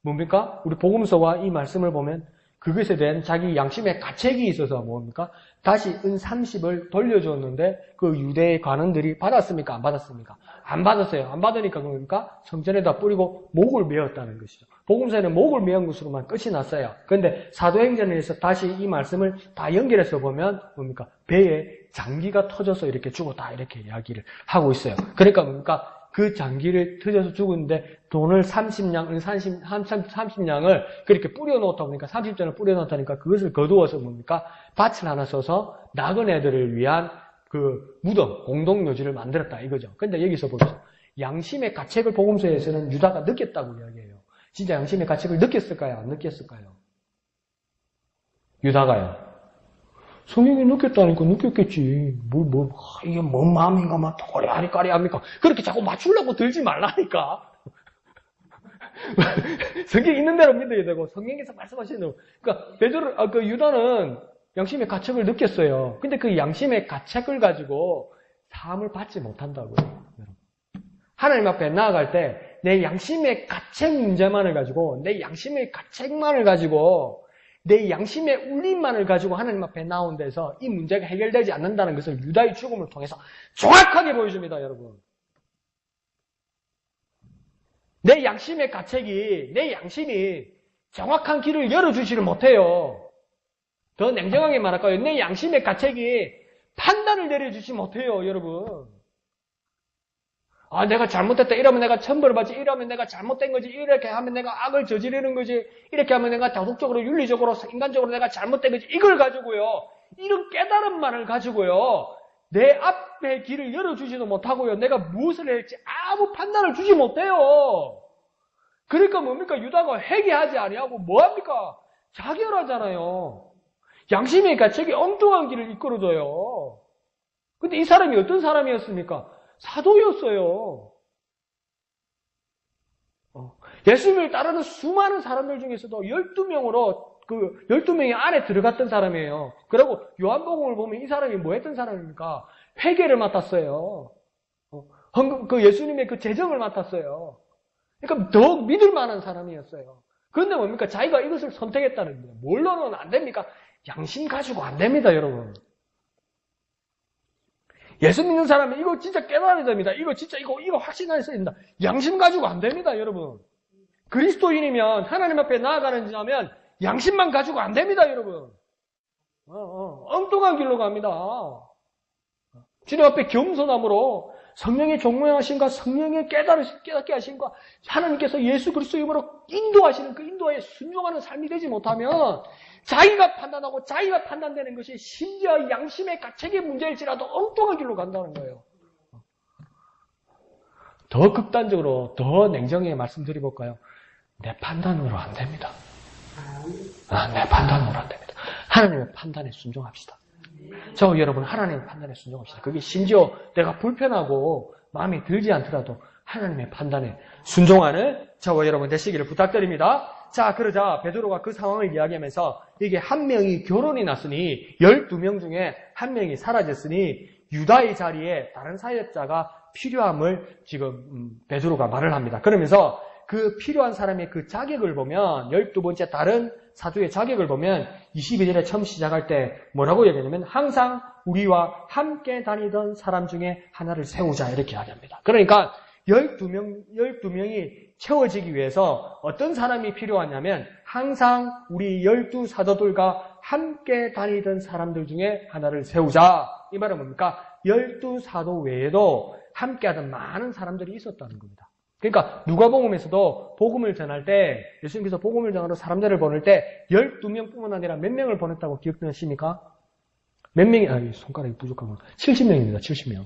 뭡니까? 우리 복음서와 이 말씀을 보면 그것에 대한 자기 양심의 가책이 있어서 뭡니까? 다시 은 30을 돌려줬는데 그 유대의 관원들이 받았습니까? 안 받았습니까? 안 받았어요. 안 받으니까 뭡니까? 성전에다 뿌리고 목을 메었다는 것이죠. 복음서에는 목을 메은 것으로만 끝이 났어요. 그런데 사도행전에서 다시 이 말씀을 다 연결해서 보면 뭡니까? 배에 장기가 터져서 이렇게 죽었다 이렇게 이야기를 하고 있어요. 그러니까 뭡니까? 그 장기를 터져서 죽었는데 돈을 30냥을 그렇게 뿌려놓았다 보니까 30전을 뿌려놓았다니까 그것을 거두어서 뭡니까? 밭을 하나 써서 나그네들을 위한 그 무덤, 공동묘지를 만들었다 이거죠. 근데 여기서 보세요. 양심의 가책을 복음서에서는 유다가 느꼈다고 이야기해요. 진짜 양심의 가책을 느꼈을까요? 안 느꼈을까요? 유다가요. 성경이 느꼈다니까 느꼈겠지. 이게 뭔 마음인가 막 도리 아리까리 합니까? 그렇게 자꾸 맞추려고 들지 말라니까. 성경 있는 대로 믿어야 되고 성경에서 말씀하시는 대로. 그러니까 그 유다는 양심의 가책을 느꼈어요. 근데 그 양심의 가책을 가지고 사함을 받지 못한다고요. 하나님 앞에 나아갈 때 내 양심의 가책 문제만을 가지고 내 양심의 가책만을 가지고 내 양심의 울림만을 가지고 하나님 앞에 나온 데서 이 문제가 해결되지 않는다는 것을 유다의 죽음을 통해서 정확하게 보여줍니다, 여러분. 내 양심의 가책이, 내 양심이 정확한 길을 열어주지를 못해요. 더 냉정하게 말할까요? 내 양심의 가책이 판단을 내려주지 못해요, 여러분. 아, 내가 잘못했다. 이러면 내가 천벌을 받지. 이러면 내가 잘못된 거지. 이렇게 하면 내가 악을 저지르는 거지. 이렇게 하면 내가 도덕적으로, 윤리적으로, 인간적으로 내가 잘못된 거지. 이걸 가지고요. 이런 깨달음만을 가지고요. 내 앞에 길을 열어주지도 못하고요. 내가 무엇을 할지 아무 판단을 주지 못해요. 그러니까 뭡니까? 유다가 회개하지 아니하고 뭐합니까? 자결하잖아요. 양심의 가책이 엉뚱한 길을 이끌어줘요. 근데 이 사람이 어떤 사람이었습니까? 사도였어요. 예수님을 따르는 수많은 사람들 중에서도 12명으로 그 12명이 안에 들어갔던 사람이에요. 그리고 요한복음을 보면 이 사람이 뭐 했던 사람입니까? 회개를 맡았어요. 그 예수님의 그 재정을 맡았어요. 그러니까 더욱 믿을 만한 사람이었어요. 그런데 뭡니까? 자기가 이것을 선택했다는 거예요. 뭘로는 안 됩니까? 양심 가지고 안 됩니다, 여러분. 예수 믿는 사람은 이거 진짜 깨달아야 됩니다. 이거 진짜 이거 확신할 수 있습니다. 양심 가지고 안 됩니다, 여러분. 그리스도인이면 하나님 앞에 나아가는 자면 양심만 가지고 안 됩니다, 여러분. 엉뚱한 길로 갑니다. 주님 앞에 겸손함으로 성령의 종명하심과 성령의 깨닫게 하심과 하나님께서 예수 그리스도의 이름으로 인도하시는 그 인도에 순종하는 삶이 되지 못하면 자기가 판단하고 자기가 판단되는 것이 심지어 양심의 가책의 문제일지라도 엉뚱한 길로 간다는 거예요. 더 극단적으로 더 냉정하게 말씀드려볼까요? 내 판단으로 안 됩니다. 내 판단으로 안 됩니다. 하나님의 판단에 순종합시다. 저 여러분 하나님의 판단에 순종합시다. 그게 심지어 내가 불편하고 마음에 들지 않더라도 하나님의 판단에 순종하는 저와 여러분 되시기를 부탁드립니다. 자, 그러자 베드로가 그 상황을 이야기하면서 이게 한 명이 결혼이 났으니 12명 중에 한 명이 사라졌으니 유다의 자리에 다른 사역자가 필요함을 지금 베드로가 말을 합니다. 그러면서 그 필요한 사람의 그 자격을 보면 12번째 다른 사도의 자격을 보면 22절에 처음 시작할 때 뭐라고 얘기하냐면 항상 우리와 함께 다니던 사람 중에 하나를 세우자 이렇게 이야기합니다. 그러니까 12명이 채워지기 위해서 어떤 사람이 필요하냐면 항상 우리 12사도들과 함께 다니던 사람들 중에 하나를 세우자. 이 말은 뭡니까? 12사도 외에도 함께하던 많은 사람들이 있었다는 겁니다. 그러니까 누가복음에서도 복음을 전할 때 예수님께서 복음을 전하러 사람들을 보낼 때 12명뿐만 아니라 몇 명을 보냈다고 기억나십니까? 몇 명이 손가락이 부족한 거 70명입니다. 70명.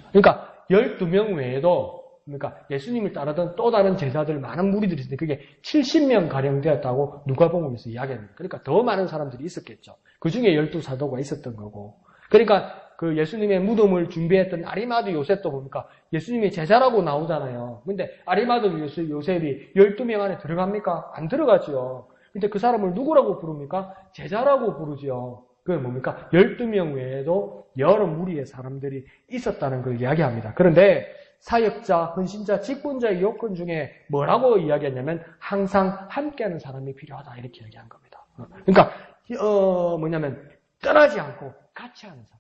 그러니까 12명 외에도 그러니까 예수님을 따르던 또 다른 제자들 많은 무리들이 있는데 그게 70명 가량 되었다고 누가복음에서 이야기합니다. 그러니까 더 많은 사람들이 있었겠죠. 그 중에 12사도가 있었던 거고. 그러니까 그 예수님의 무덤을 준비했던 아리마드 요셉도 뭡니까? 예수님의 제자라고 나오잖아요. 근데 아리마드 요셉이 12명 안에 들어갑니까? 안 들어가죠. 근데 그 사람을 누구라고 부릅니까? 제자라고 부르죠. 그게 뭡니까? 12명 외에도 여러 무리의 사람들이 있었다는 걸 이야기합니다. 그런데 사역자, 헌신자, 직분자의 요건 중에 뭐라고 이야기했냐면 항상 함께하는 사람이 필요하다 이렇게 이야기한 겁니다. 그러니까 뭐냐면 떠나지 않고 같이 하는 사람.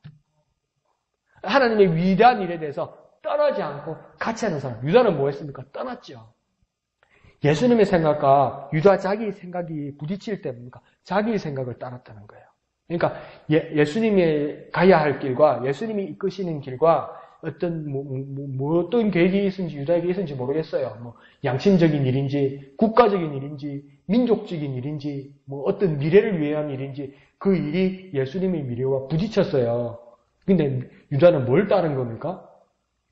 하나님의 위대한 일에 대해서 떠나지 않고 같이 하는 사람. 유다는 뭐 했습니까? 떠났죠. 예수님의 생각과 유다 자기 생각이 부딪힐 때 뭡니까? 자기 생각을 따랐다는 거예요. 그러니까 예수님이 가야 할 길과 예수님이 이끄시는 길과 어떤 어떤 계획이 있는지 유다에게 있는지 모르겠어요. 뭐 양심적인 일인지 국가적인 일인지 민족적인 일인지 뭐 어떤 미래를 위한 일인지 그 일이 예수님의 미래와 부딪혔어요. 근데 유다는 뭘 따른 겁니까?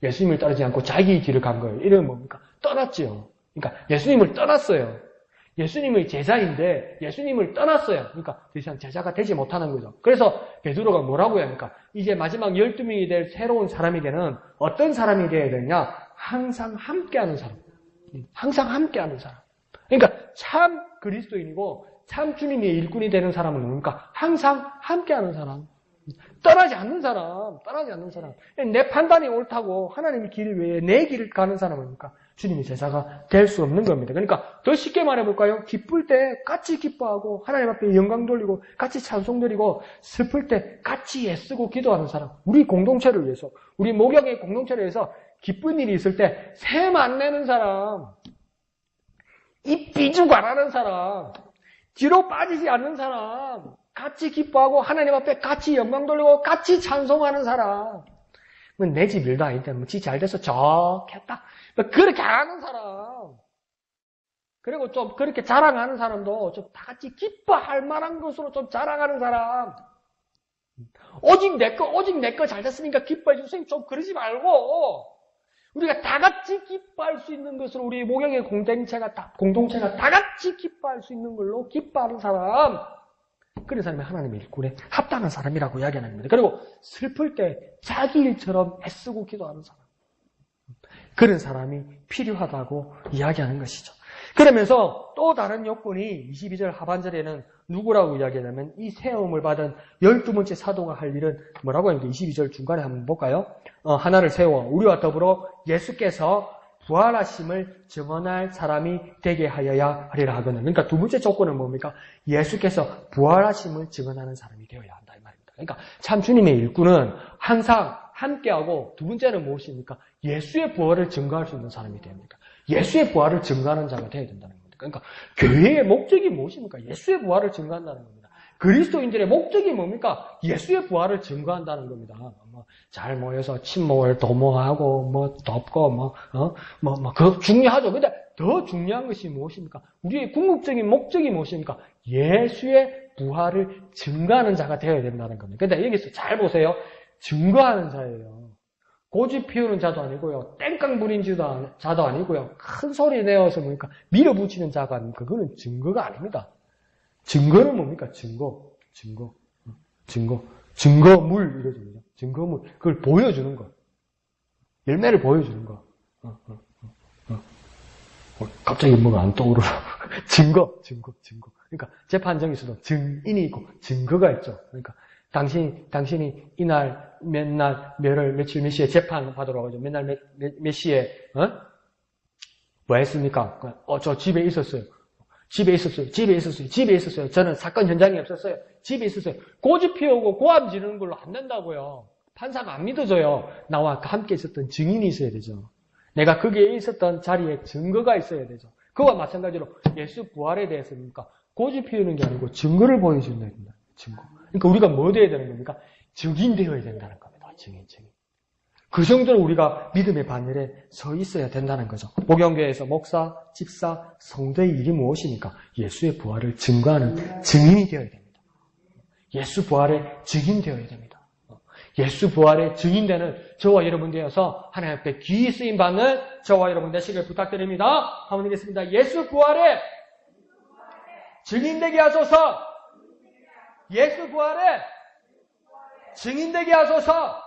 예수님을 따르지 않고 자기 길을 간 거예요. 이러면 뭡니까? 떠났지요. 그러니까 예수님을 떠났어요. 예수님의 제자인데 예수님을 떠났어요. 그러니까 더 이상 제자가 되지 못하는 거죠. 그래서 베드로가 뭐라고 해야 합니까? 이제 마지막 12명이 될 새로운 사람에게는 어떤 사람이 되어야 되냐? 항상 함께하는 사람. 항상 함께하는 사람. 그러니까 참 그리스도인이고 참 주님의 일꾼이 되는 사람은 뭡니까? 항상 함께하는 사람. 떠나지 않는 사람. 떠나지 않는 사람. 내 판단이 옳다고 하나님의 길 외에 내 길을 가는 사람은 뭡니까? 주님의 제자가 될 수 없는 겁니다. 그러니까 더 쉽게 말해볼까요? 기쁠 때 같이 기뻐하고 하나님 앞에 영광 돌리고 같이 찬송 드리고 슬플 때 같이 애쓰고 기도하는 사람. 우리 공동체를 위해서, 우리 목양의 공동체를 위해서 기쁜 일이 있을 때 샘 안 내는 사람, 입 삐죽 안 하는 사람, 뒤로 빠지지 않는 사람, 같이 기뻐하고 하나님 앞에 같이 영광 돌리고 같이 찬송하는 사람. 내 집 일도 아닌데 지 잘 돼서 좋겠다. 그렇게 안 하는 사람. 그리고 좀 그렇게 자랑하는 사람도 좀 다 같이 기뻐할 만한 것으로 좀 자랑하는 사람. 오직 내 거 잘 됐으니까 기뻐해 주세요. 좀 그러지 말고 우리가 다 같이 기뻐할 수 있는 것으로 우리 목양의 공동체가 다 같이 기뻐할 수 있는 걸로 기뻐하는 사람. 그런 사람이 하나님의 일꾼에 합당한 사람이라고 이야기하는 겁니다. 그리고 슬플 때 자기 일처럼 애쓰고 기도하는 사람. 그런 사람이 필요하다고 이야기하는 것이죠. 그러면서 또 다른 요건이 22절 하반절에는 누구라고 이야기하냐면 이 세움을 받은 12번째 사도가 할 일은 뭐라고 합니까? 22절 중간에 한번 볼까요? 하나를 세워 우리와 더불어 예수께서 부활하심을 증언할 사람이 되게 하여야 하리라 하거든. 그러니까 두 번째 조건은 뭡니까? 예수께서 부활하심을 증언하는 사람이 되어야 한다 이 말입니다. 그러니까 참 주님의 일꾼은 항상 함께하고 두 번째는 무엇입니까? 예수의 부활을 증거할 수 있는 사람이 됩니다. 예수의 부활을 증거하는 자가 되어야 된다는 겁니다. 그러니까 교회의 목적이 무엇입니까? 예수의 부활을 증거한다는 겁니다. 그리스도인들의 목적이 뭡니까? 예수의 부활을 증거한다는 겁니다. 잘 모여서 친목을 도모하고 덮고 그거 중요하죠. 근데 더 중요한 것이 무엇입니까? 우리의 궁극적인 목적이 무엇입니까? 예수의 부활을 증거하는 자가 되어야 된다는 겁니다. 근데 여기서 잘 보세요. 증거하는 자예요. 고집 피우는 자도 아니고요. 땡깡 부린 자도 아니고요. 큰 소리 내어서 뭡니까? 밀어붙이는 자가 아닙니까? 그거는 증거가 아닙니다. 증거는 뭡니까? 증거물 이러죠. 증거물. 그걸 보여주는 거. 열매를 보여주는 거. 갑자기 뭐가 안 떠오르라. 증거. 그러니까 재판정에서도 증인이 있고 증거가 있죠. 그러니까 당신이 이날 몇 날 몇월 며칠 몇 시에 재판 받으러 가죠. 몇 날 몇 시에 뭐 했습니까? 저 집에 있었어요. 집에 있었어요. 저는 사건 현장에 없었어요. 집에 있었어요. 고집 피우고 고함 지르는 걸로 안 된다고요. 판사가 안 믿어져요. 나와 함께 있었던 증인이 있어야 되죠. 내가 거기에 있었던 자리에 증거가 있어야 되죠. 그와 마찬가지로 예수 부활에 대해서니까 고집 피우는 게 아니고 증거를 보여준다. 증거. 그러니까 우리가 뭐 되어야 되는 겁니까? 증인 되어야 된다는 겁니다. 증인. 그 정도로 우리가 믿음의 반열에 서 있어야 된다는 거죠. 목양교회에서 목사, 집사, 성도의 일이 무엇입니까? 예수의 부활을 증거하는 증인이 되어야 됩니다. 예수 부활의 증인 되어야 됩니다. 예수 부활의 증인되는 저와 여러분 되어서 하나님 앞에 귀히 쓰임 받는 저와 여러분 되시길 부탁드립니다. 한번 드리겠습니다. 예수 부활의 증인되게 하소서. 예수 부활의 증인되게 하소서.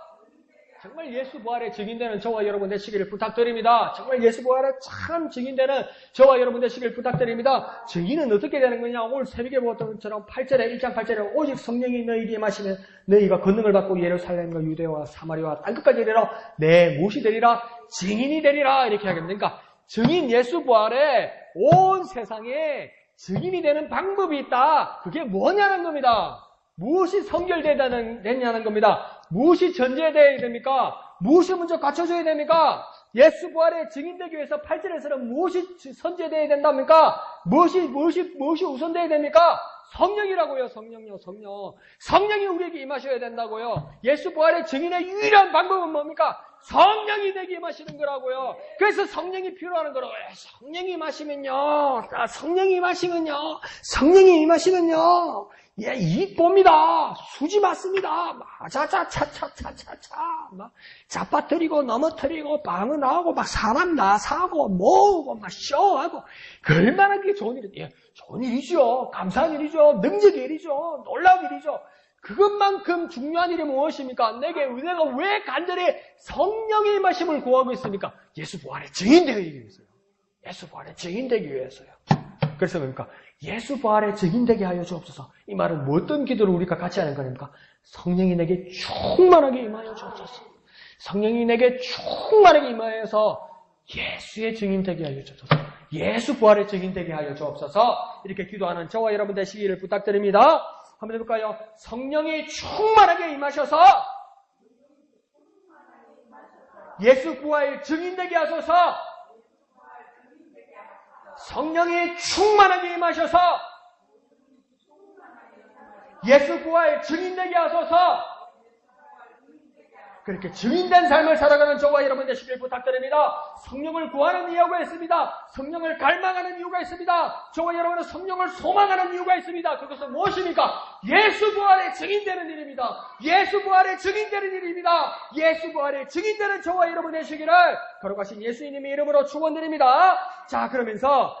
정말 예수 부활의 증인되는 저와 여러분 되시기를 부탁드립니다. 정말 예수 부활의 참 증인되는 저와 여러분 되시기를 부탁드립니다. 증인은 어떻게 되는 거냐? 오늘 새벽에 보았던 것처럼 8절에 1장 8절에 오직 성령이 너희에게 임하시면 너희가 권능을 받고 예루살렘과 유대와 사마리아와 땅끝까지 이르러 내 무엇이 되리라? 증인이 되리라. 이렇게 하겠습니다. 그러니까 증인 예수 부활에 온 세상에 증인이 되는 방법이 있다. 그게 뭐냐는 겁니다. 무엇이 성결되냐는 겁니다. 무엇이 전제되어야 됩니까? 무엇이 먼저 갖춰져야 됩니까? 예수 부활의 증인되기 위해서 8절에서는 무엇이 선제되어야 된답니까? 무엇이 우선되어야 됩니까? 성령이라고요. 성령요, 성령. 성령이 우리에게 임하셔야 된다고요. 예수 부활의 증인의 유일한 방법은 뭡니까? 성령이 내게 임하시는 거라고요. 그래서 성령이 필요하는 거라고요. 성령이 임하시면요. 성령이 임하시면요. 예, 이 봅니다. 수지 맞습니다. 차차차차차차차. 막 잡아뜨리고 넘어뜨리고 방언하고 막 사람 나사고 모으고 막 쇼하고 그 얼마나 그게 좋은 일이죠. 예, 좋은 일이죠. 감사한 일이죠. 능력의 일이죠. 놀라운 일이죠. 그것만큼 중요한 일이 무엇입니까? 내가 왜 간절히 성령의 임하심을 구하고 있습니까? 예수 부활의 증인되기 위해서요. 예수 부활의 증인되기 위해서요. 그래서 뭡니까? 예수 부활의 증인되게 하여 주옵소서. 이 말은 뭐 어떤 기도를 우리가 같이 하는 거니까? 성령이 내게 충만하게 임하여 주옵소서. 성령이 내게 충만하게 임하여서 예수의 증인되게 하여 주옵소서. 예수 부활의 증인되게 하여 주옵소서. 이렇게 기도하는 저와 여러분 되시기를 부탁드립니다. 한번 해볼까요? 성령이 충만하게 임하셔서 예수 부활의 증인되게 하소서. 성령이 충만하게 임하셔서 예수 부활의 증인되게 하소서. 그렇게 증인된 삶을 살아가는 저와 여러분 되시길 부탁드립니다. 성령을 구하는 이유가 있습니다. 성령을 갈망하는 이유가 있습니다. 저와 여러분은 성령을 소망하는 이유가 있습니다. 그것은 무엇입니까? 예수 부활의 증인되는 일입니다. 예수 부활의 증인되는 일입니다. 예수 부활의 증인되는 저와 여러분 되시기를 거룩하신 예수님의 이름으로 축원드립니다. 자, 그러면서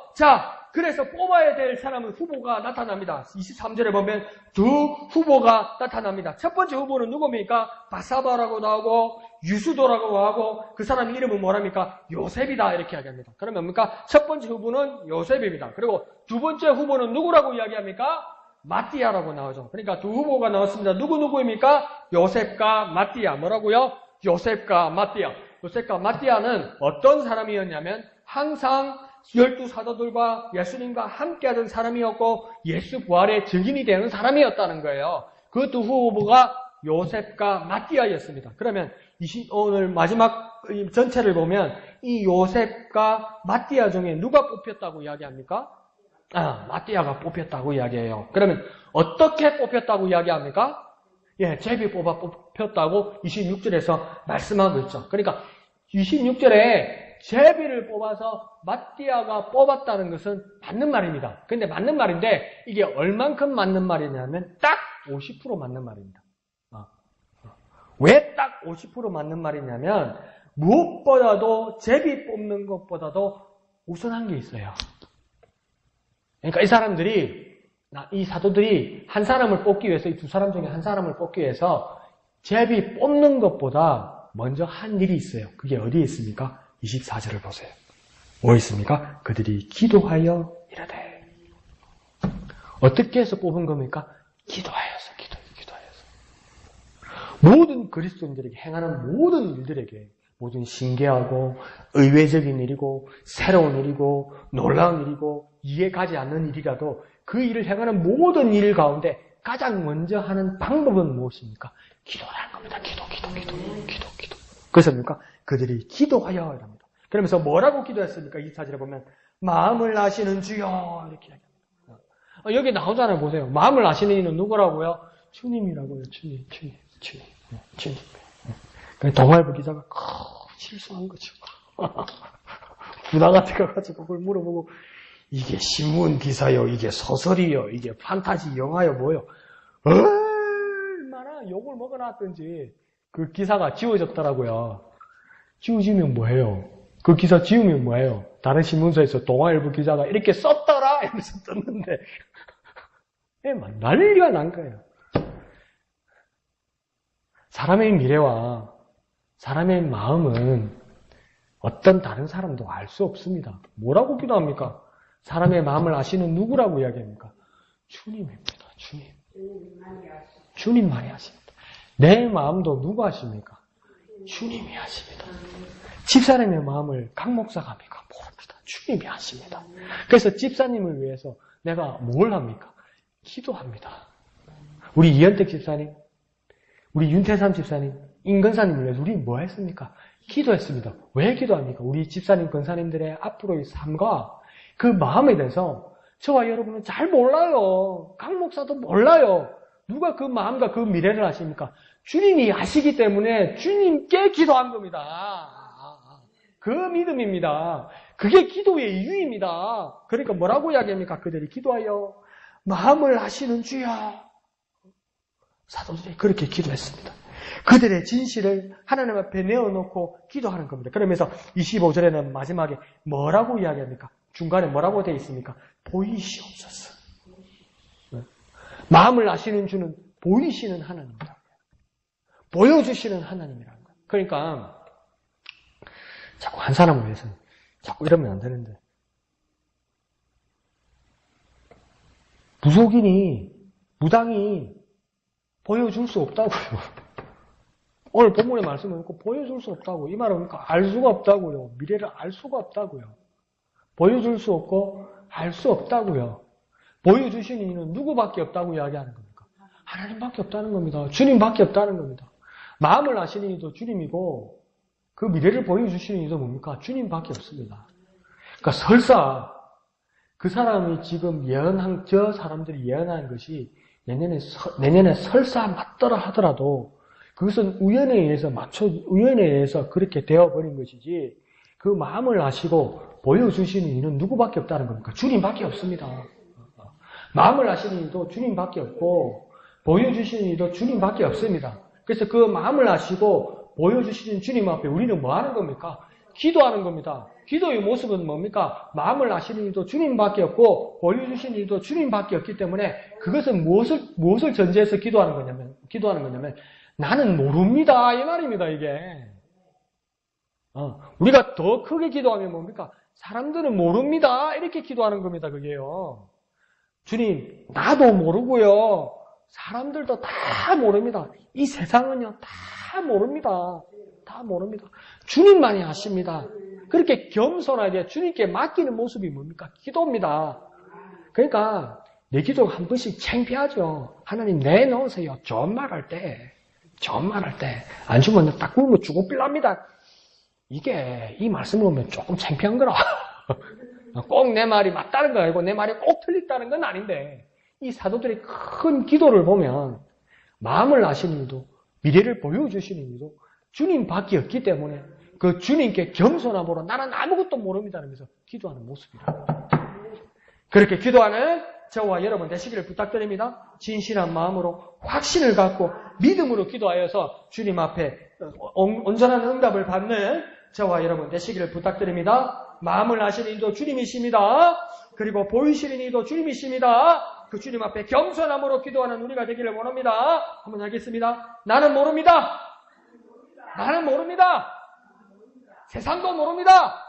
그래서 뽑아야 될 사람은 후보가 나타납니다. 23절에 보면 두 후보가 나타납니다. 첫 번째 후보는 누굽니까? 바사바라고 나오고 유수도라고 하고 그 사람 이름은 뭐랍니까? 요셉이다 이렇게 이야기합니다. 그러면 뭡니까? 첫 번째 후보는 요셉입니다. 그리고 두 번째 후보는 누구라고 이야기합니까? 마띠아라고 나오죠. 그러니까 두 후보가 나왔습니다. 누구입니까? 요셉과 마띠아. 뭐라고요? 요셉과 마띠아. 요셉과 마띠아는 어떤 사람이었냐면 항상 12사도들과 예수님과 함께하던 사람이었고 예수 부활의 증인이 되는 사람이었다는 거예요. 그 두 후보가 요셉과 마띠아였습니다. 그러면 오늘 마지막 전체를 보면 이 요셉과 마띠아 중에 누가 뽑혔다고 이야기합니까? 마띠아가 뽑혔다고 이야기해요. 그러면 어떻게 뽑혔다고 이야기합니까? 예, 제비 뽑혔다고 26절에서 말씀하고 있죠. 그러니까 26절에 제비를 뽑아서 마띠아가 뽑았다는 것은 맞는 말입니다. 근데 맞는 말인데 이게 얼만큼 맞는 말이냐면 딱 50% 맞는 말입니다. 왜 딱 50% 맞는 말이냐면 무엇보다도 제비 뽑는 것보다도 우선한 게 있어요. 그러니까 이 사도들이 한 사람을 뽑기 위해서 이 두 사람 중에 한 사람을 뽑기 위해서 제비 뽑는 것보다 먼저 한 일이 있어요. 그게 어디에 있습니까? 24절을 보세요. 뭐 있습니까? 그들이 기도하여 이르되. 어떻게 해서 뽑은 겁니까? 기도하여서. 모든 그리스도인들에게 행하는 모든 일들에게 모든 신기하고 의외적인 일이고 새로운 일이고 놀라운 일이고 이해 가지 않는 일이라도 그 일을 행하는 모든 일 가운데 가장 먼저 하는 방법은 무엇입니까? 기도라는 겁니다. 기도. 그래서 뭡니까? 그들이 기도하여 이랍니다. 그러면서 뭐라고 기도했습니까? 24절에 보면 마음을 아시는 주여 이렇게 이야기합니다. 여기 나오잖아요. 보세요. 마음을 아시는 이는 누구라고요? 주님이라고요. 주님. 동아일보 기자가 실수한 거죠. 부당한테 가가지고 그걸 물어보고 이게 신문 기사요, 이게 소설이요, 이게 판타지 영화요, 뭐요? 얼마나 욕을 먹어놨던지 그 기사가 지워졌더라고요. 지워지면 뭐해요? 그 기사 지우면 뭐해요? 다른 신문사에서 동아일보 기자가 이렇게 썼더라 이러면서 떴는데 난리가 난 거예요. 사람의 미래와 사람의 마음은 어떤 다른 사람도 알 수 없습니다. 뭐라고 기도합니까? 사람의 마음을 아시는 누구라고 이야기합니까? 주님입니다. 주님. 주님만이 아십니다. 내 마음도 누가 아십니까? 주님이 아십니다. 집사님의 마음을 강 목사가 합니까? 모릅니다. 주님이 아십니다. 그래서 집사님을 위해서 내가 뭘 합니까? 기도합니다. 우리 이현택 집사님, 우리 윤태삼 집사님, 임건사님을 위해서 우리 뭐 했습니까? 기도했습니다. 왜 기도합니까? 우리 집사님, 권사님들의 앞으로의 삶과 그 마음에 대해서 저와 여러분은 잘 몰라요. 강 목사도 몰라요. 누가 그 마음과 그 미래를 아십니까? 주님이 아시기 때문에 주님께 기도한 겁니다. 그 믿음입니다. 그게 기도의 이유입니다. 그러니까 뭐라고 이야기합니까? 그들이 기도하여 마음을 아시는 주여. 사도들이 그렇게 기도했습니다. 그들의 진실을 하나님 앞에 내어놓고 기도하는 겁니다. 그러면서 25절에는 마지막에 뭐라고 이야기합니까? 중간에 뭐라고 되어 있습니까? 보이시옵소서. 마음을 아시는 주는 보이시는 하나님입니다. 보여주시는 하나님이라는 거예요. 그러니까 자꾸 한 사람을 위해서는 자꾸 이러면 안 되는데 무속인이 무당이 보여줄 수 없다고요. 오늘 본문의 말씀을 듣고 보여줄 수 없다고. 이 말은 그러니까 알 수가 없다고요. 미래를 알 수가 없다고요. 보여줄 수 없고 알 수 없다고요. 보여주신 이는 누구밖에 없다고 이야기하는 겁니까? 하나님밖에 없다는 겁니다. 주님밖에 없다는 겁니다. 마음을 아시는 이도 주님이고 그 미래를 보여주시는 이도 뭡니까? 주님밖에 없습니다. 그러니까 설사 그 사람이 지금 예언한, 저 사람들이 예언한 것이 내년에 설사 맞더라 하더라도 그것은 우연에 의해서 그렇게 되어버린 것이지 그 마음을 아시고 보여주시는 이는 누구밖에 없다는 겁니까? 주님밖에 없습니다. 마음을 아시는 이도 주님밖에 없고 보여주시는 이도 주님밖에 없습니다. 그래서 그 마음을 아시고 보여주시는 주님 앞에 우리는 뭐 하는 겁니까? 기도하는 겁니다. 기도의 모습은 뭡니까? 마음을 아시는 이도 주님밖에 없고 보여주시는 이도 주님밖에 없기 때문에 그것은 무엇을 전제해서 기도하는 거냐면 나는 모릅니다. 이 말입니다, 이게. 우리가 더 크게 기도하면 뭡니까? 사람들은 모릅니다. 이렇게 기도하는 겁니다, 그게요. 주님, 나도 모르고요. 사람들도 다 모릅니다. 이 세상은요, 다 모릅니다. 다 모릅니다. 주님만이 아십니다. 그렇게 겸손하게 주님께 맡기는 모습이 뭡니까? 기도입니다. 그러니까 내 기도가 한 번씩 창피하죠. 하나님 내놓으세요. 좋은 말 할 때. 안 주면 딱 굶으면 죽고 빌랍니다. 이 말씀을 보면 조금 창피한 거라. 꼭 내 말이 맞다는 거 아니고 내 말이 꼭 틀렸다는 건 아닌데 이 사도들의 큰 기도를 보면 마음을 아시는 이도 미래를 보여주시는 이도 주님밖에 없기 때문에 그 주님께 겸손함으로 나는 아무것도 모릅니다 하면서 기도하는 모습이랍니다. 그렇게 기도하는 저와 여러분 되시기를 부탁드립니다. 진실한 마음으로 확신을 갖고 믿음으로 기도하여서 주님 앞에 온전한 응답을 받는 저와 여러분 되시기를 부탁드립니다. 마음을 아시는 이도 주님이십니다. 그리고 보이시는 이도 주님이십니다. 그 주님 앞에 겸손함으로 기도하는 우리가 되기를 원합니다. 한번 하겠습니다. 나는 모릅니다. 나는 모릅니다. 세상도 모릅니다.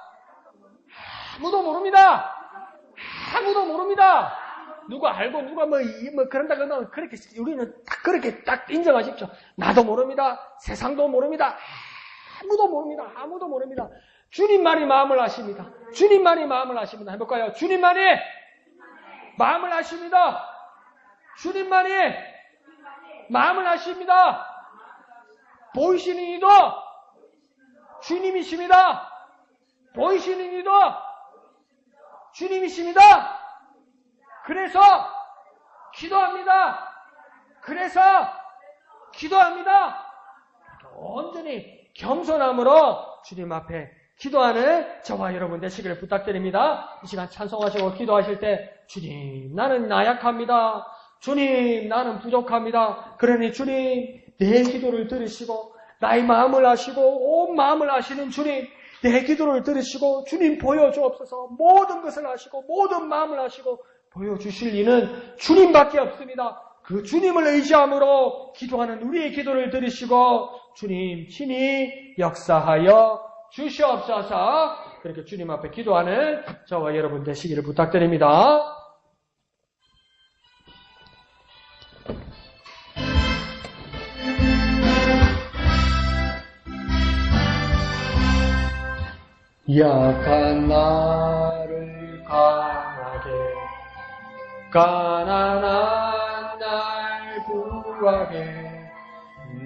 아무도 모릅니다. 아무도 모릅니다. 누가 알고 누가 뭐 그런다 그러면 그렇게 우리는 그렇게 딱 인정하십시오. 나도 모릅니다. 세상도 모릅니다. 아무도 모릅니다. 아무도 모릅니다. 주님만이 마음을 아십니다. 주님만이 마음을 아십니다. 해볼까요? 주님만이 마음을 아십니다. 주님만이 마음을 아십니다. 보이시는 이도 주님이십니다. 보이시는 이도 주님이십니다. 그래서 기도합니다. 온전히 겸손함으로 주님 앞에 기도하는 저와 여러분 되시기를 부탁드립니다. 이 시간 찬송하시고 기도하실 때 주님 나는 나약합니다. 주님 나는 부족합니다. 그러니 주님 내 기도를 들으시고 나의 마음을 아시고 온 마음을 아시는 주님 내 기도를 들으시고 주님 보여주옵소서. 모든 것을 아시고 모든 마음을 아시고 보여주실 이는 주님밖에 없습니다. 그 주님을 의지함으로 기도하는 우리의 기도를 들으시고 주님 친히 역사하여 주시옵소서. 그렇게 주님 앞에 기도하는 저와 여러분 되시기를 부탁드립니다. 약한 나를 강하게, 가난한 날 구하게,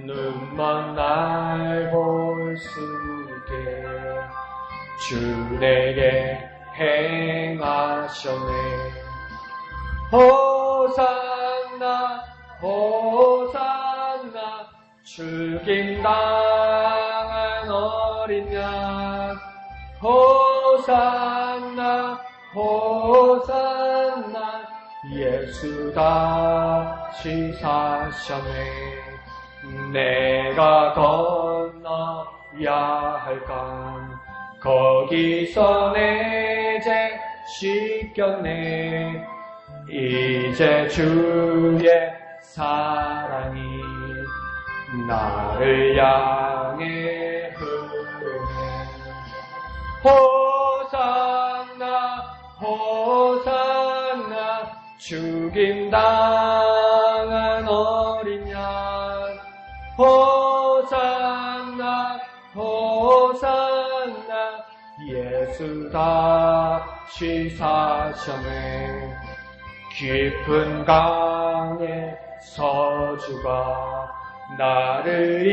눈먼 날 볼 수 있게 주 내게 행하셨네. 호산나 호산나 죽임당한 어린 양, 호산나 호산나 예수 다시 사셨네. 내가 건너야 할까 거기서 내 죄 씻겼네. 이제 주의 사랑이 나를 향해 흐르네. 호산나 호산나 죽임당한 어린 양, 호산나 호산나 예수 다시 사셨네. 깊은 강에 서주가 나를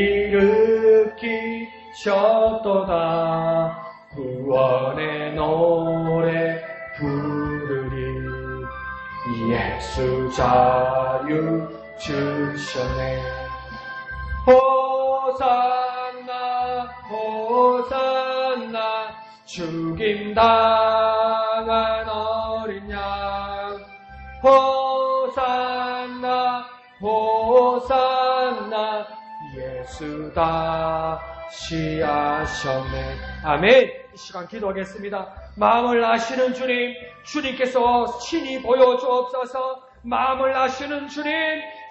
일으키셨도다. 구원의 노래 부르리. 예수 자유 주셨네. 호산나 호산나 죽임당한 어린 양, 호산나 호산나 예수 다시 하셨네. 아멘. 이 시간 기도하겠습니다. 마음을 아시는 주님, 주님께서 친히 보여주옵소서. 마음을 아시는 주님,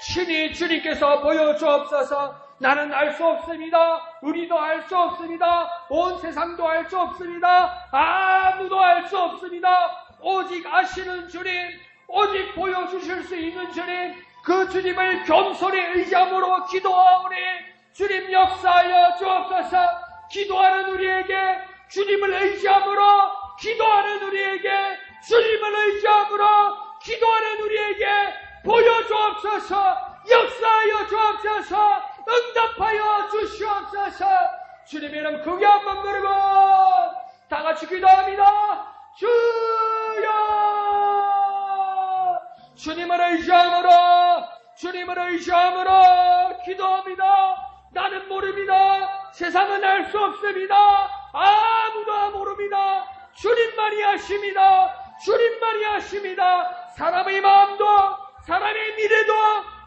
친히 주님께서 보여주옵소서. 나는 알 수 없습니다. 우리도 알 수 없습니다. 온 세상도 알 수 없습니다. 아무도 알 수 없습니다. 오직 아시는 주님, 오직 보여주실 수 있는 주님, 그 주님을 겸손히 의지함으로 기도하오니 주님 역사하여 주옵소서. 기도하는 우리에게 주님을 의지함으로, 기도하는 우리에게 주님을 의지함으로, 기도하는 우리에게 보여주옵소서. 역사하여 주옵소서. 응답하여 주시옵소서. 주님의 이름 크게 한번 부르고 다 같이 기도합니다. 주여. 주님을 의지함으로, 주님을 의지함으로 기도합니다. 나는 모릅니다. 세상은 알 수 없습니다. 아무도 모릅니다. 주님만이 아십니다. 주님만이 아십니다. 사람의 마음도 사람의 미래도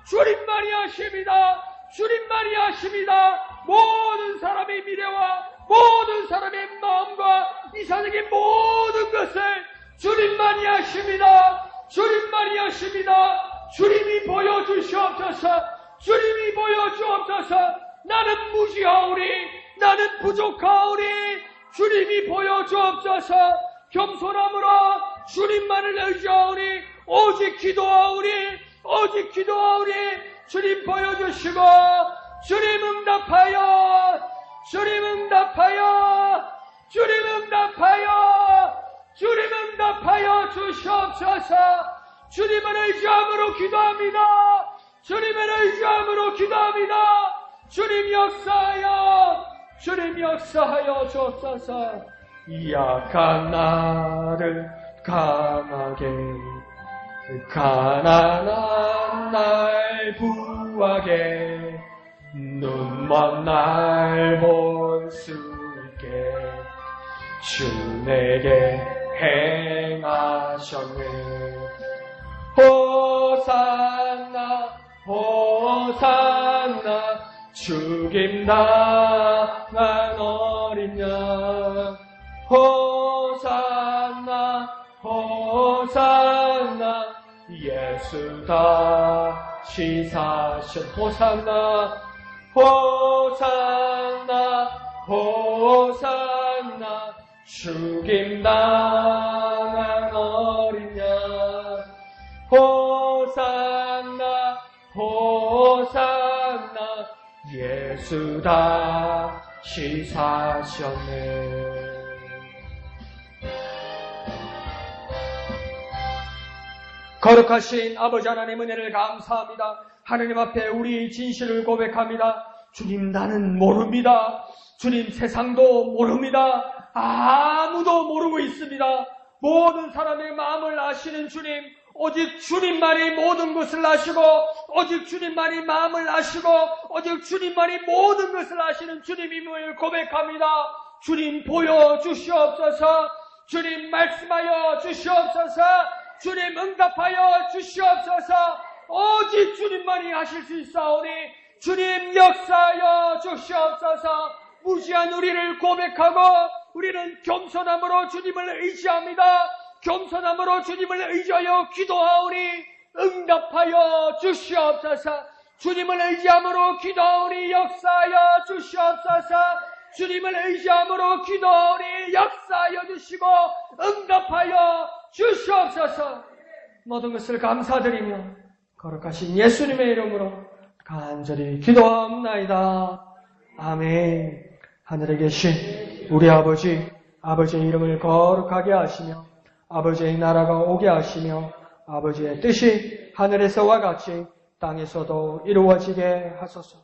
주님만이 아십니다. 주님만이 아십니다. 모든 사람의 미래와 모든 사람의 마음과 이 세상의 모든 것을 주님만이 아십니다. 주님만이 아십니다. 주님이 보여주시옵소서. 주님이 보여주옵소서. 나는 무지하오니, 나는 부족하오니 주님이 보여주옵소서. 겸손함으로 주님만을 의지하오니, 오직 기도하오니, 오직 기도하오니 주님 보여주시고, 주님 응답하여, 주님 응답하여, 주님 응답하여, 주님 응답하여 주시옵소서. 주님을 의지함으로 기도합니다. 주님을 의지함으로 기도합니다. 주님 역사하여, 주님 역사하여 주옵소서. 약한 나를 강하게, 가난한 날 부하게, 눈먼 날 볼 수 있게 주 내게 행하셨네. 호산나 호산나 죽임당한 어린 양, 호산나 호산나 예수 시사하신 호산나 호산나 호산나 죽임당한 어린 양 호산나 호산나 예수 다시 사셨네. 거룩하신 아버지 하나님 은혜를 감사합니다. 하나님 앞에 우리 진실을 고백합니다. 주님, 나는 모릅니다. 주님, 세상도 모릅니다. 아무도 모르고 있습니다. 모든 사람의 마음을 아시는 주님, 오직 주님만이 모든 것을 아시고, 오직 주님만이 마음을 아시고, 오직 주님만이 모든 것을 아시는 주님임을 고백합니다. 주님, 보여주시옵소서. 주님, 말씀하여 주시옵소서. 주님, 응답하여 주시옵소서. 오직 주님만이 하실 수 있사오니 주님, 역사하여 주시옵소서. 무지한 우리를 고백하고 우리는 겸손함으로 주님을 의지합니다. 겸손함으로 주님을 의지하여 기도하오니 응답하여 주시옵소서. 주님을 의지함으로 기도하오니 역사하여 주시옵소서. 주님을 의지함으로 기도하오니 역사하여 주시고 응답하여 주시옵소서. 모든 것을 감사드리며 거룩하신 예수님의 이름으로 간절히 기도합나이다. 아멘. 하늘에 계신 우리 아버지의 이름을 거룩하게 하시며 아버지의 나라가 오게 하시며 아버지의 뜻이 하늘에서와 같이 땅에서도 이루어지게 하소서.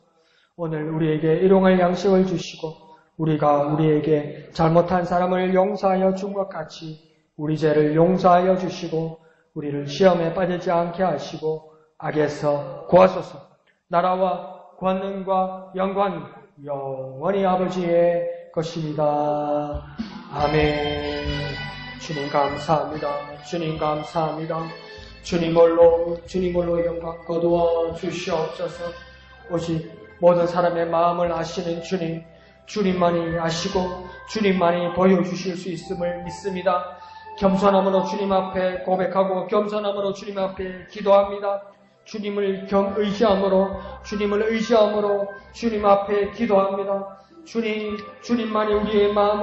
오늘 우리에게 일용할 양식을 주시고 우리가 우리에게 잘못한 사람을 용서하여 준 것 같이 우리 죄를 용서하여 주시고 우리를 시험에 빠지지 않게 하시고 악에서 구하소서. 나라와 권능과 영광 영원히 아버지의 것입니다. 아멘. 주님 감사합니다. 주님 감사합니다. 주님 홀로 영광 거두어 주시옵소서. 오직 모든 사람의 마음을 아시는 주님, 주님만이 아시고 주님만이 보여주실 수 있음을 믿습니다. 겸손함으로 주님 앞에 고백하고 겸손함으로 주님 앞에 기도합니다. 주님을 의지함으로 주님 앞에 기도합니다. 주님만이 우리의 마음을